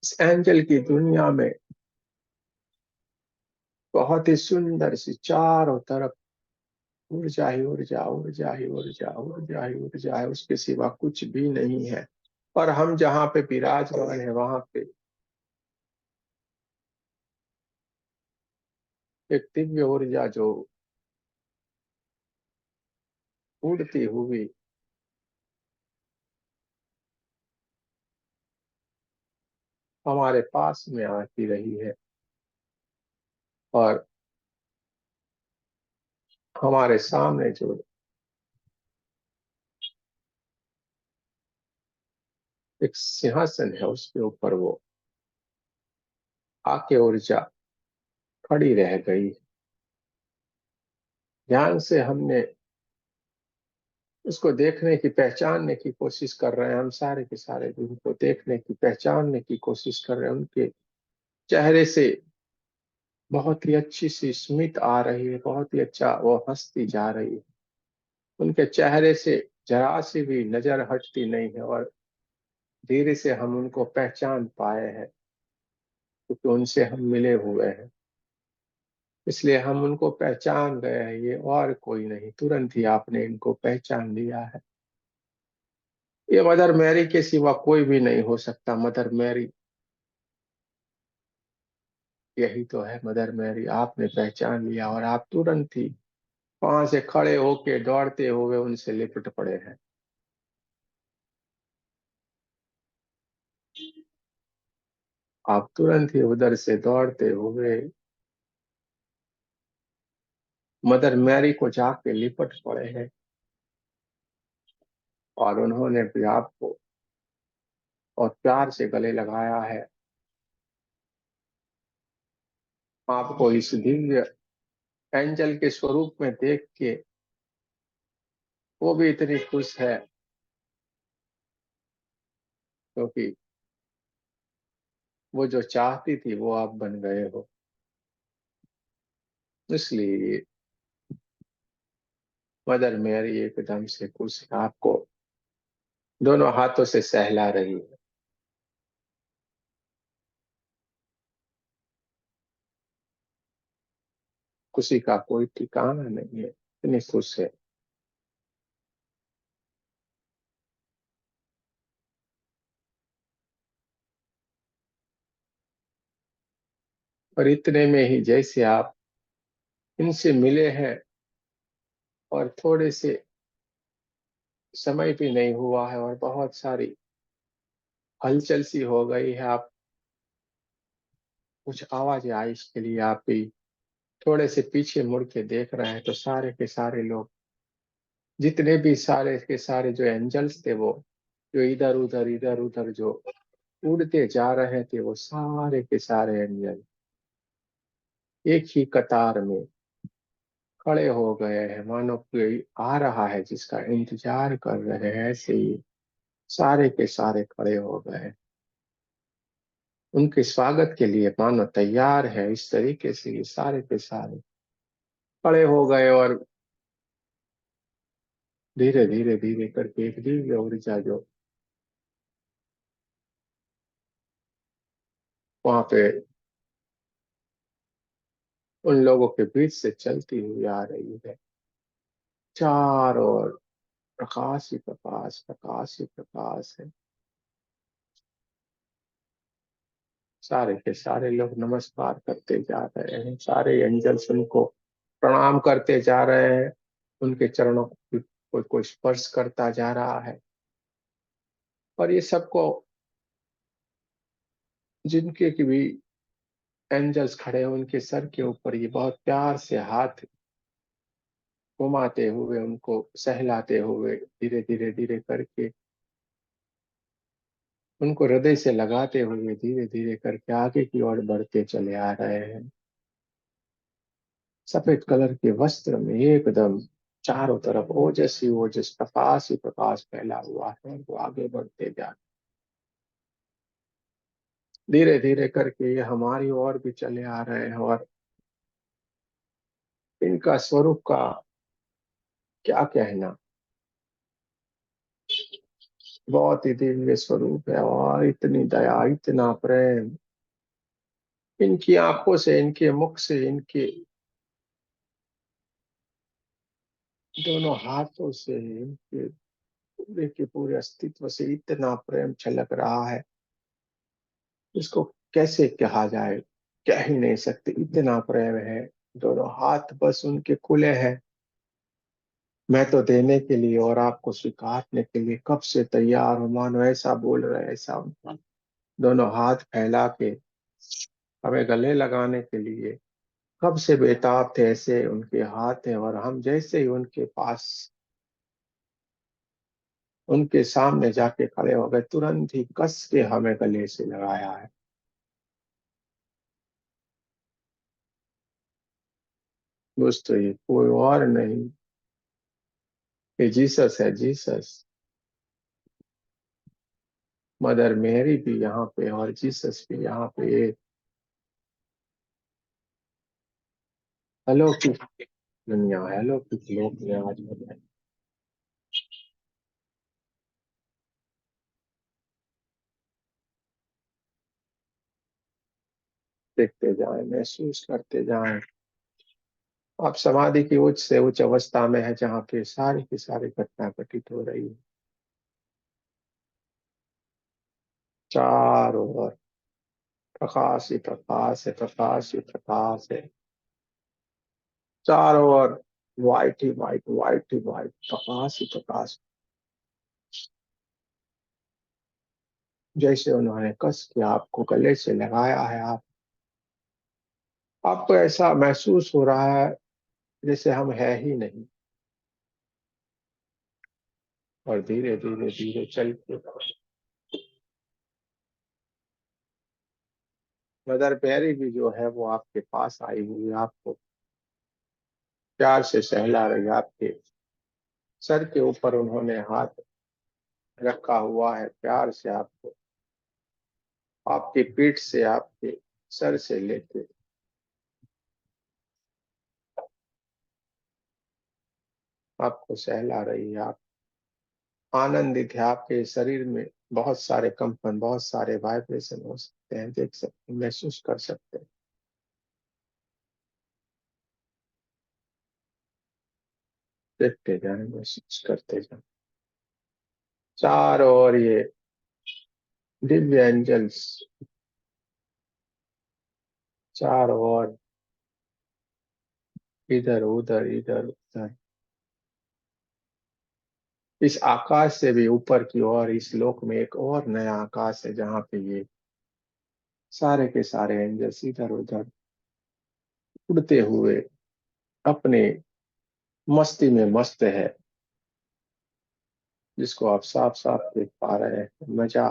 इस एंजल की दुनिया में बहुत ही सुंदर सी चारों तरफ ऊर्जा ही ऊर्जा, ऊर्जा ही ऊर्जा, ऊर्जा ही ऊर्जा है, उसके सिवा कुछ भी नहीं है। और हम जहाँ पे विराजमान है, वहां पे एक दिव्य ऊर्जा जो उड़ती हुई हमारे पास में आती रही है और हमारे सामने जो एक सिंहासन है उसके ऊपर वो आके ऊर्जा खड़ी रह गई। ध्यान से हमने उसको देखने की पहचानने की कोशिश कर रहे हैं। हम सारे के सारे दिन को देखने की पहचानने की कोशिश कर रहे हैं। उनके चेहरे से बहुत ही अच्छी सी स्मित आ रही है, बहुत ही अच्छा वो हंसती जा रही है। उनके चेहरे से जरा सी भी नजर हटती नहीं है और धीरे से हम उनको पहचान पाए हैं क्योंकि उनसे हम मिले हुए हैं, इसलिए हम उनको पहचान गए हैं। ये और कोई नहीं, तुरंत ही आपने इनको पहचान लिया है। ये मदर मैरी के सिवा कोई भी नहीं हो सकता। मदर मैरी यही तो है, मदर मैरी। आपने पहचान लिया और आप तुरंत ही वहां से खड़े होके दौड़ते हुए उनसे लिपट पड़े हैं। आप तुरंत ही उधर से दौड़ते हुए मदर मैरी को जाके लिपट पड़े हैं और उन्होंने भी आपको और प्यार से गले लगाया है। आपको इस दिव्य एंजल के स्वरूप में देख के वो भी इतनी खुश है क्योंकि वो जो चाहती थी वो आप बन गए हो। इसलिए मदर मैरी एकदम से खुश है, आपको दोनों हाथों से सहला रही है। खुशी का कोई ठिकाना नहीं है, इतनी खुश है। और इतने में ही जैसे आप इनसे मिले हैं और थोड़े से समय भी नहीं हुआ है और बहुत सारी हलचल सी हो गई है, आप कुछ आवाज आई इसके लिए आप भी थोड़े से पीछे मुड़ के देख रहे हैं तो सारे के सारे लोग, जितने भी सारे के सारे जो एंजल्स थे वो जो इधर उधर जो उड़ते जा रहे थे, वो सारे के सारे एंजल एक ही कतार में खड़े हो गए हैं, मानो कोई आ रहा है जिसका इंतजार कर रहे हैं। ऐसे ही सारे के सारे खड़े हो गए हैं, उनके स्वागत के लिए मानो तैयार है। इस तरीके से ये सारे के सारे खड़े हो गए और धीरे धीरे धीरे करके एक दिव्य ऊर्जा जो वहां पे उन लोगों के बीच से चलती हुई आ रही है। चारों ओर प्रकाश ही प्रकाश, प्रकाश ही प्रकाश है। सारे के सारे लोग नमस्कार करते जा रहे हैं, सारे एंजल्स उनको प्रणाम करते जा रहे हैं, उनके चरणों को कोई कोई स्पर्श करता जा रहा है। और ये सबको जिनके की भी एंजल्स खड़े हैं उनके सर के ऊपर ये बहुत प्यार से हाथ घुमाते हुए उनको सहलाते हुए धीरे धीरे धीरे करके उनको हृदय से लगाते हुए धीरे धीरे करके आगे की ओर बढ़ते चले आ रहे हैं। सफेद कलर के वस्त्र में एकदम चारों तरफ ओजस ही ओजस, प्रकाश ही प्रकाश फैला हुआ है। वो आगे बढ़ते जा धीरे धीरे करके ये हमारी ओर भी चले आ रहे हैं और इनका स्वरूप का क्या कहना, बहुत ही दिव्य स्वरूप है और इतनी दया, इतना प्रेम इनकी आंखों से, इनके मुख से, इनके दोनों हाथों से, इनके पूरे के पूरे अस्तित्व से इतना प्रेम छलक रहा है, इसको कैसे कहा जाए, कह ही नहीं सकते, इतना प्रेम है। दोनों हाथ बस उनके खुले हैं, मैं तो देने के लिए और आपको स्वीकारने के लिए कब से तैयार हूं, मानो ऐसा बोल रहे हैं, ऐसा उनका दोनों हाथ फैला के हमें गले लगाने के लिए कब से बेताब थे। ऐसे उनके हाथ हैं और हम जैसे ही उनके पास, उनके सामने जाके खड़े हो गए, तुरंत ही कस के हमें गले से लगाया है। दोस्तों ये कोई और नहीं, ये जीसस है, जीसस। मदर मेरी भी यहाँ पे और जीसस भी यहाँ पे। ये अलौकिक दुनिया है, अलौकिक लोग में आज बनाए। देखते जाएं, महसूस करते जाएं। आप समाधि की उच्च से उच्च अवस्था में है, जहाँ पे सारी की सारी घटना घटित हो रही है। चारों ओर प्रकाश ही प्रकाश है, प्रकाश ही प्रकाश है। चारों ओर व्हाइट ही व्हाइट, व्हाइट ही व्हाइट, प्रकाश ही प्रकाश। जैसे उन्होंने कस के आपको गले से लगाया है, आपको ऐसा महसूस हो रहा है जैसे हम है ही नहीं। और धीरे धीरे धीरे चलते, मदर मैरी भी जो है वो आपके पास आई हुई है, आपको प्यार से सहला रही है। आपके सर के ऊपर उन्होंने हाथ रखा हुआ है, प्यार से आपको आपकी पीठ से, आपके सर से लेके आपको सहला रही है। आप आनंदित है। आपके शरीर में बहुत सारे कंपन, बहुत सारे वाइब्रेशन हो सकते हैं, देख सकते हैं, महसूस कर सकते हैं। देखते जाए, महसूस करते जाए। चारों ओर ये दिव्य एंजल्स, चारों ओर, इधर उधर इधर उधर, इस आकाश से भी ऊपर की ओर, इस लोक में एक और नया आकाश है, जहाँ पे ये सारे के सारे एंजल्स इधर उधर उड़ते हुए अपने मस्ती में मस्त है, जिसको आप साफ साफ देख पा रहे हैं। मजा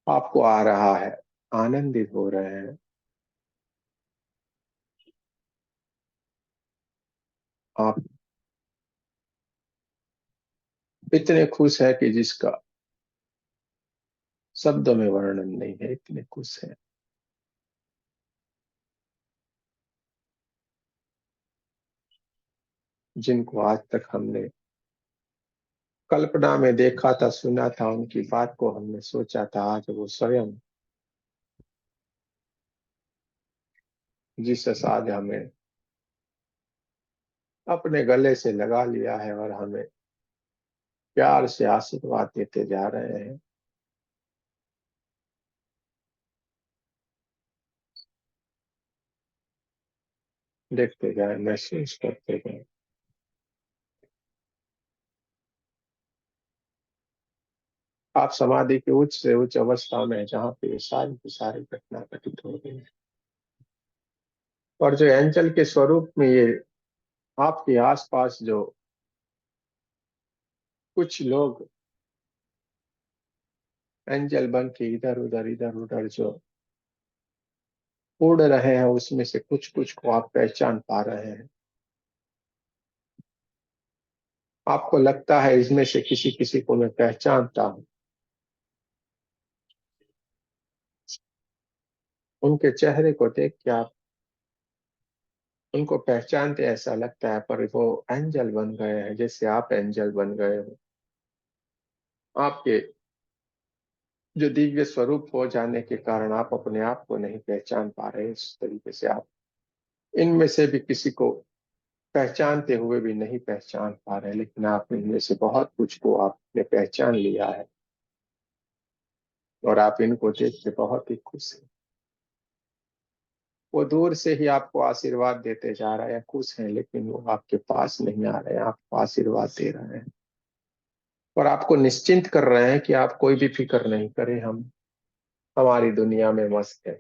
आपको आ रहा है, आनंदित हो रहे हैं आप। इतने खुश है कि जिसका शब्दों में वर्णन नहीं है, इतने खुश है। जिनको आज तक हमने कल्पना में देखा था, सुना था, उनकी बात को हमने सोचा था, आज वो स्वयं जीसस आज हमें अपने गले से लगा लिया है और हमें प्यार से आशीर्वाद देते जा रहे हैं। देखते जाए, महसूस करते जाए। आप समाधि की उच्च से उच्च अवस्था में हैं, जहाँ पे ये सारी की सारी घटना घटित हो रही है। और जो एंजल के स्वरूप में ये आपके आसपास जो कुछ लोग एंजल बन के इधर उधर जो उड़ रहे हैं, उसमें से कुछ कुछ को आप पहचान पा रहे हैं। आपको लगता है इसमें से किसी किसी को मैं पहचानता हूँ। उनके चेहरे को देख के आप उनको पहचानते, ऐसा लगता है, पर वो एंजल बन गए हैं, जैसे आप एंजल बन गए हो। आपके जो दिव्य स्वरूप हो जाने के कारण आप अपने आप को नहीं पहचान पा रहे, इस तरीके से आप इनमें से भी किसी को पहचानते हुए भी नहीं पहचान पा रहे, लेकिन आप इनमें से बहुत कुछ को आपने पहचान लिया है और आप इनको देख के बहुत ही खुश हैं। वो दूर से ही आपको आशीर्वाद देते जा रहे हैं, खुश हैं, लेकिन वो आपके पास नहीं आ रहे हैं, आपको आशीर्वाद दे रहे हैं और आपको निश्चिंत कर रहे हैं कि आप कोई भी फिक्र नहीं करें, हम हमारी दुनिया में मस्त है।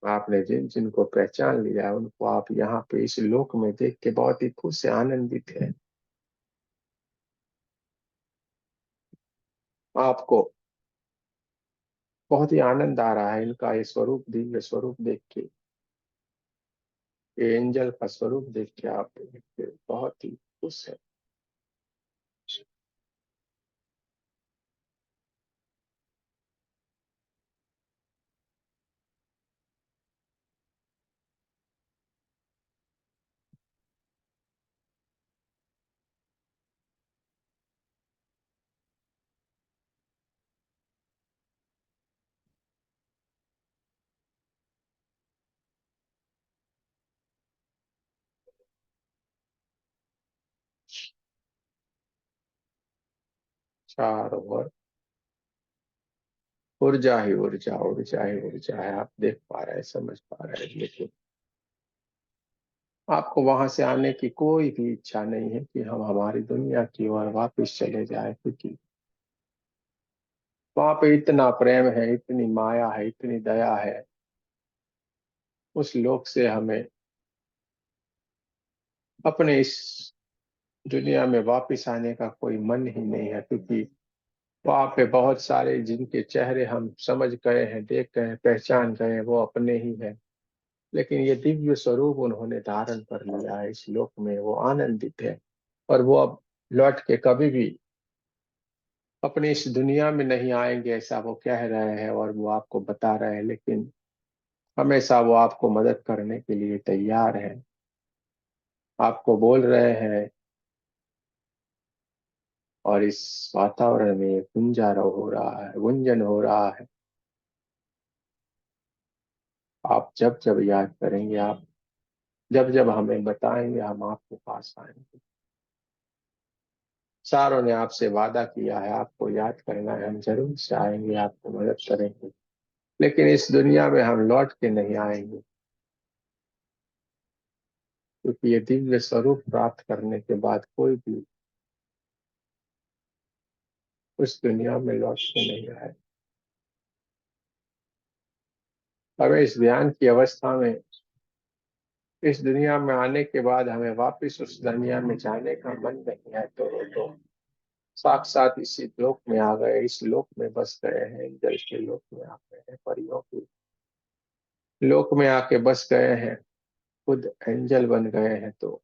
आपने जिन जिनको पहचान लिया है उनको आप यहाँ पे इस लोक में देख के बहुत ही खुश से आनंदित है। आपको बहुत ही आनंद आ रहा है इनका ये स्वरूप, दिव्य स्वरूप देख के, ये एंजल का स्वरूप देख के आप बहुत ही खुश है। चारों ओर ऊर्जा ही ऊर्जा, ऊर्जा ही ऊर्जा है। आप देख पा रहे हैं, समझ पा रहे हैं, लेकिन आपको वहां से आने की कोई भी इच्छा नहीं है कि हम हमारी दुनिया की ओर वापस चले जाए, क्योंकि वहां पे इतना प्रेम है, इतनी माया है, इतनी दया है। उस लोक से हमें अपने इस दुनिया में वापस आने का कोई मन ही नहीं है, क्योंकि वहां पे बहुत सारे जिनके चेहरे हम समझ गए हैं, देख गए हैं, पहचान गए हैं, वो अपने ही हैं। लेकिन ये दिव्य स्वरूप उन्होंने धारण कर लिया है इस लोक में, वो आनंदित है और वो अब लौट के कभी भी अपनी इस दुनिया में नहीं आएंगे, ऐसा वो कह रहे हैं और वो आपको बता रहे हैं। लेकिन हमेशा वो आपको मदद करने के लिए तैयार है, आपको बोल रहे हैं और इस वातावरण में गुंजारा हो रहा है, गुंजन हो रहा है। आप जब जब याद करेंगे, आप जब जब हमें बताएंगे, हम आपके पास आएंगे। सारों ने आपसे वादा किया है, आपको याद करना है, हम जरूर से आएंगे, आपको मदद करेंगे। लेकिन इस दुनिया में हम लौट के नहीं आएंगे, क्योंकि ये दिव्य स्वरूप प्राप्त करने के बाद कोई भी उस दुनिया में लौट के नहीं आए। हमें इस ध्यान की अवस्था में, इस दुनिया में आने के बाद हमें वापस उस दुनिया में जाने का मन नहीं है, तो साक्षात इसी लोक में आ गए, इस लोक में बस गए हैं, जल के लोक में आ गए हैं, परियों के लोक में आके बस गए हैं, खुद एंजल बन गए हैं। तो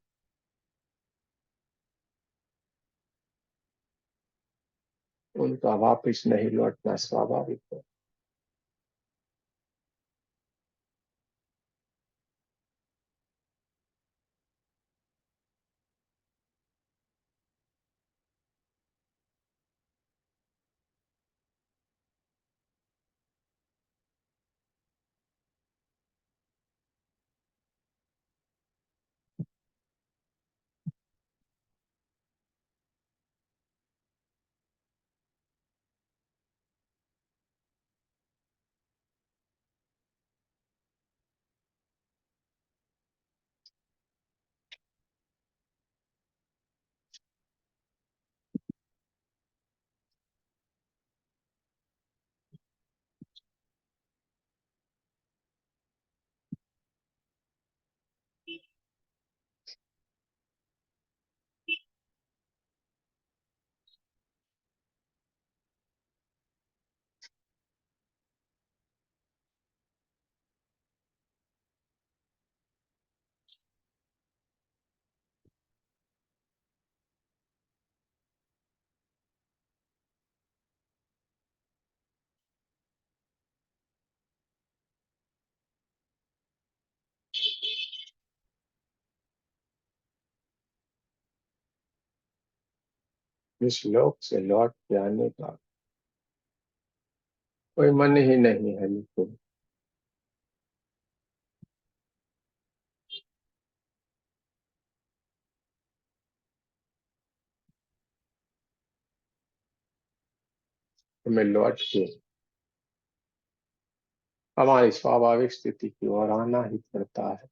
उनका वापस नहीं लौटना स्वाभाविक है। इस लोक से लौट के आने का कोई मन ही नहीं है, लेकिन हमें लौट के हमारी स्वाभाविक स्थिति की ओर आना ही पड़ता है।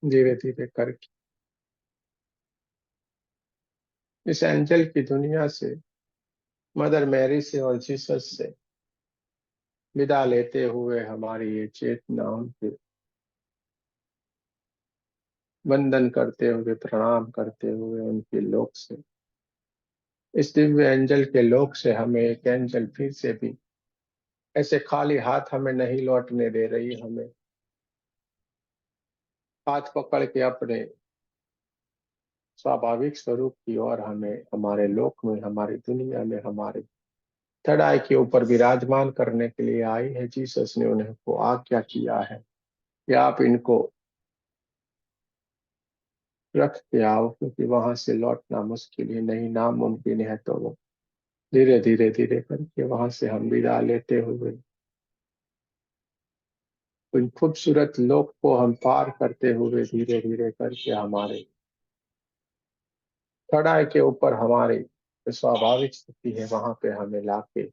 धीरे धीरे करके इस एंजल की दुनिया से, मदर मैरी से और जीसस से विदा लेते हुए हमारी ये चेतना उनके वंदन करते हुए, प्रणाम करते हुए उनके लोक से, इस दिव्य एंजल के लोक से हमें एक एंजल फिर से भी ऐसे खाली हाथ हमें नहीं लौटने दे रही। हमें हाथ पकड़ के अपने स्वाभाविक स्वरूप की ओर हमें हमारे लोक में, हमारी दुनिया में, हमारे चढ़ाई के ऊपर विराजमान करने के लिए आई है। जीसस ने उन्हें को आज्ञा किया है कि आप इनको रख के आओ, क्योंकि वहां से लौटना मुश्किल ही नहीं, नामुमकिन है। तो वो धीरे धीरे धीरे करके वहां से हम विदा लेते हुए उन खूबसूरत लोक को हम पार करते हुए धीरे धीरे करके हमारे चढ़ाई के ऊपर हमारी जो स्वाभाविक स्थिति है वहां पे हमें लाके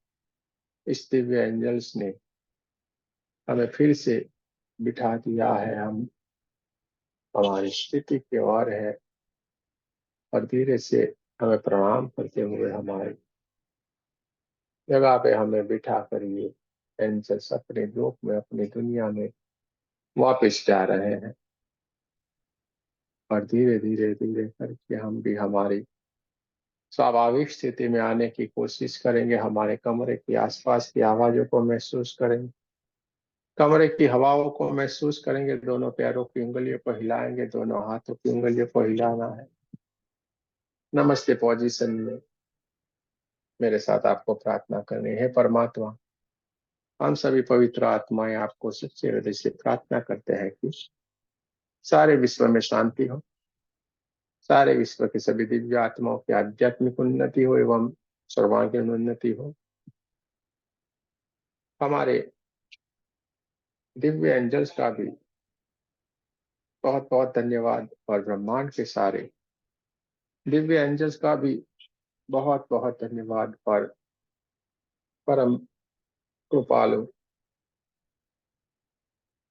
इस दिव्य एंजल्स ने हमें फिर से बिठा दिया है। हम हमारी स्थिति की ओर है और धीरे से हमें प्रणाम करते हुए हमारी जगह पे हमें बिठा कर ये एंजल्स अपने लोक में, अपनी दुनिया में वापस जा रहे हैं। और धीरे धीरे धीरे करके हम भी हमारी स्वाभाविक स्थिति में आने की कोशिश करेंगे। हमारे कमरे के आसपास की आवाजों को महसूस करेंगे, कमरे की हवाओं को महसूस करेंगे, दोनों पैरों की उंगलियों को हिलाएंगे, दोनों हाथों की उंगलियों को हिलाना है। नमस्ते पोजीशन में मेरे साथ आपको प्रार्थना करनी है। परमात्मा, हम सभी पवित्र आत्माएं आपको सच्चे हृदय से प्रार्थना करते हैं कि सारे विश्व में शांति हो, सारे विश्व के सभी दिव्य आत्माओं की आध्यात्मिक उन्नति हो एवं सर्वांगीण उन्नति हो। हमारे दिव्य एंजल्स का भी बहुत बहुत धन्यवाद, और ब्रह्मांड के सारे दिव्य एंजल्स का भी बहुत बहुत धन्यवाद, और परम कृपालु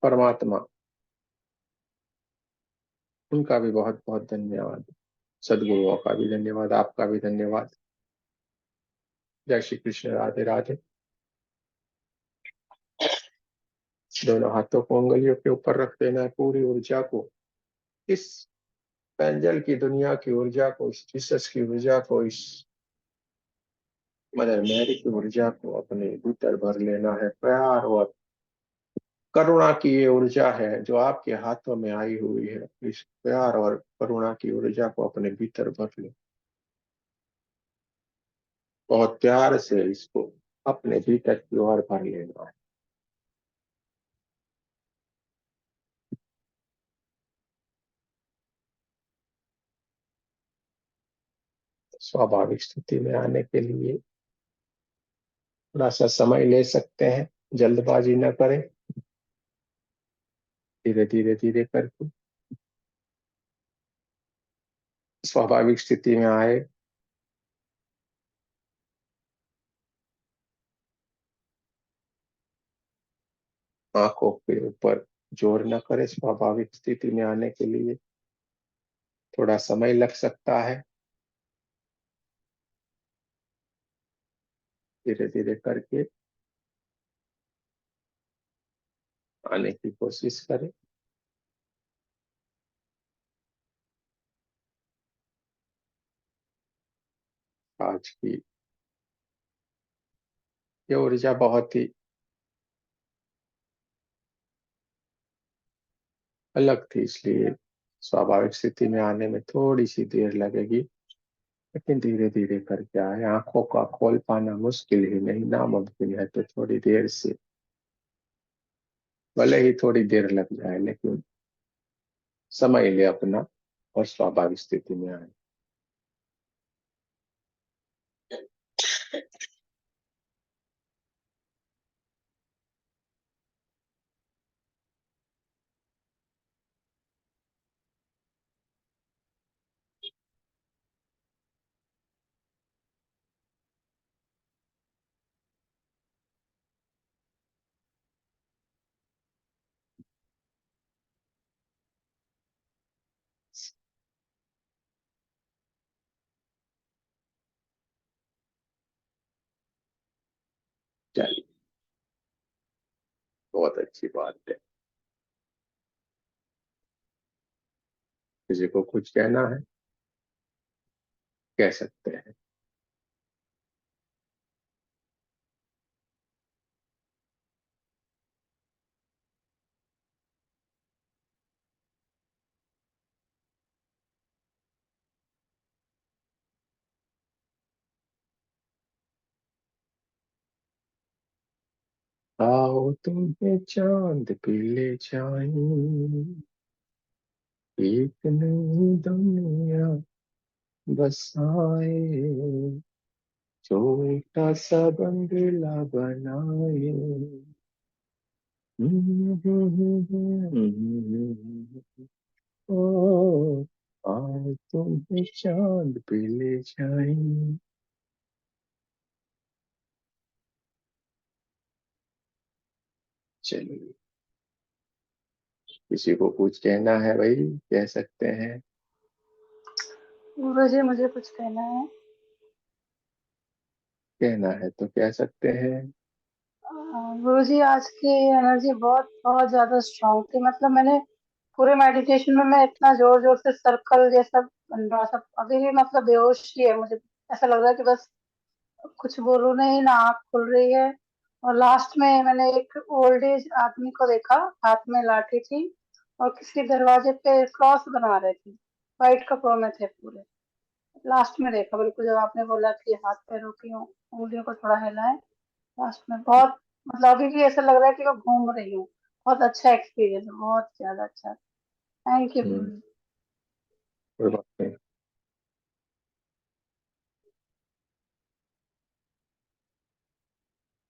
परमात्मा, उनका भी बहुत बहुत धन्यवाद। सदगुरुओं का भी धन्यवाद, आपका भी धन्यवाद। जय श्री कृष्ण, राधे राधे। दोनों हाथों को उंगलियों के ऊपर रख देना है। पूरी ऊर्जा को, इस एंजल की दुनिया की ऊर्जा को, इस जीसस की ऊर्जा को, इस मदर मैरी की ऊर्जा को अपने भीतर भर लेना है। प्यार और करुणा की ये ऊर्जा है जो आपके हाथों में आई हुई है। इस प्यार और करुणा की ऊर्जा को अपने भीतर भर ले, बहुत प्यार से इसको अपने भीतर की ओर भर लेना है। स्वाभाविक स्थिति में आने के लिए थोड़ा सा समय ले सकते हैं, जल्दबाजी न करें। धीरे धीरे धीरे करके स्वाभाविक स्थिति में आए। आंखों के ऊपर जोर न करें। स्वाभाविक स्थिति में आने के लिए थोड़ा समय लग सकता है। धीरे धीरे करके आने की कोशिश करें। आज की ये ऊर्जा बहुत ही अलग थी, इसलिए स्वाभाविक स्थिति में आने में थोड़ी सी देर लगेगी, लेकिन धीरे धीरे करके आए। आंखों का खोल पाना मुश्किल ही नहीं, नामुमकिन है, तो थोड़ी देर से भले ही थोड़ी देर लग जाए, लेकिन समय ले अपना और स्वाभाविक स्थिति में आए। चलिए, बहुत अच्छी बात है। किसी को कुछ कहना है, कह सकते हैं। आओ तुम्हें चांद पे ले जाएं, एक नई दुनिया बसाए, छोटा सा बंगला बनाए। ओ, आओ तुम्हें चांद पे ले जाएं। चलिए, किसी को कुछ कहना है भाई, कह सकते हैं। गुरुजी मुझे कुछ कहना है। कहना है तो कह सकते हैं। गुरुजी आज की एनर्जी बहुत बहुत ज्यादा स्ट्रांग थी। मतलब मैंने पूरे मेडिटेशन में मैं इतना जोर जोर से सर्कल जैसा बन रहा था, अभी भी मतलब बेहोश ही है। मुझे ऐसा लग रहा है कि बस कुछ बोलूं नहीं, ना आँख खुल रही है। और लास्ट में मैंने एक ओल्ड एज आदमी को देखा, हाथ में लाठी थी और किसी दरवाजे पे क्रॉस बना रहे थे, वाइट कपड़ों में थे पूरे। लास्ट में देखा बिल्कुल, जब आपने बोला कि हाथ पैरों की उंगलियों को थोड़ा हिलाएं, लास्ट में बहुत मतलब अभी भी ऐसा लग रहा है कि मैं घूम रही हूँ। बहुत अच्छा एक्सपीरियंस, बहुत ज्यादा अच्छा। थैंक यू हम्म, गुरु। कोई बात नहीं।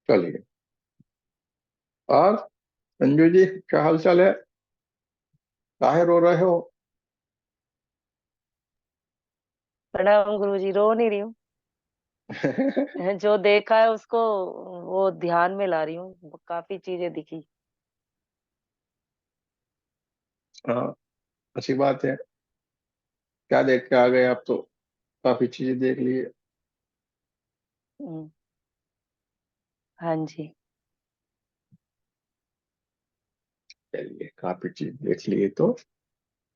चलिए, और संजू जी, क्या हाल चाल है? काहे रो रहे हो? प्रणाम गुरुजी, रो नहीं रही हूँ। जो देखा है उसको वो ध्यान में ला रही हूँ, काफी चीजें दिखी। हाँ, अच्छी बात है। क्या देख के आ गए आप तो? काफी चीजें देख लिए। हम्म, हाँ जी। चलिए, काफी चीज देख लिए तो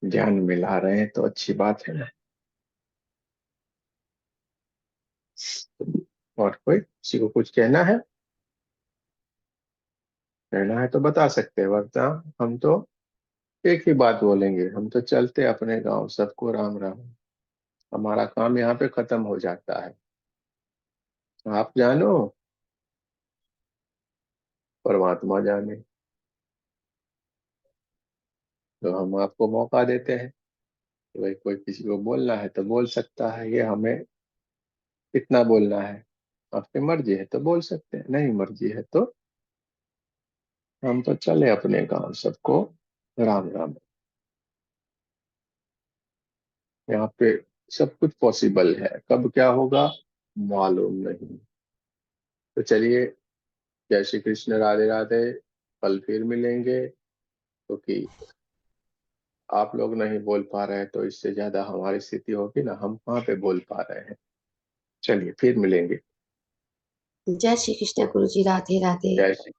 ध्यान में ला रहे हैं तो अच्छी बात है ना। और कोई किसी को कुछ कहना है? कहना है तो बता सकते हैं, वरना हम तो एक ही बात बोलेंगे, हम तो चलते अपने गांव, सबको राम राम। हमारा काम यहाँ पे खत्म हो जाता है। आप जानो, परमात्मा जाने। तो हम आपको मौका देते हैं कि भाई कोई किसी को बोलना है तो बोल सकता है, ये हमें कितना बोलना है। आपकी मर्जी है तो बोल सकते हैं, नहीं मर्जी है तो हम तो चले अपने गांव, सबको राम राम। यहाँ पे सब कुछ पॉसिबल है, कब क्या होगा मालूम नहीं। तो चलिए, जय श्री कृष्ण, राधे राधे। कल फिर मिलेंगे, क्योंकि आप लोग नहीं बोल पा रहे हैं तो इससे ज्यादा हमारी स्थिति होगी ना, हम कहाँ पे बोल पा रहे हैं। चलिए, फिर मिलेंगे। जय श्री कृष्ण गुरु जी, राधे राधे। जय श्री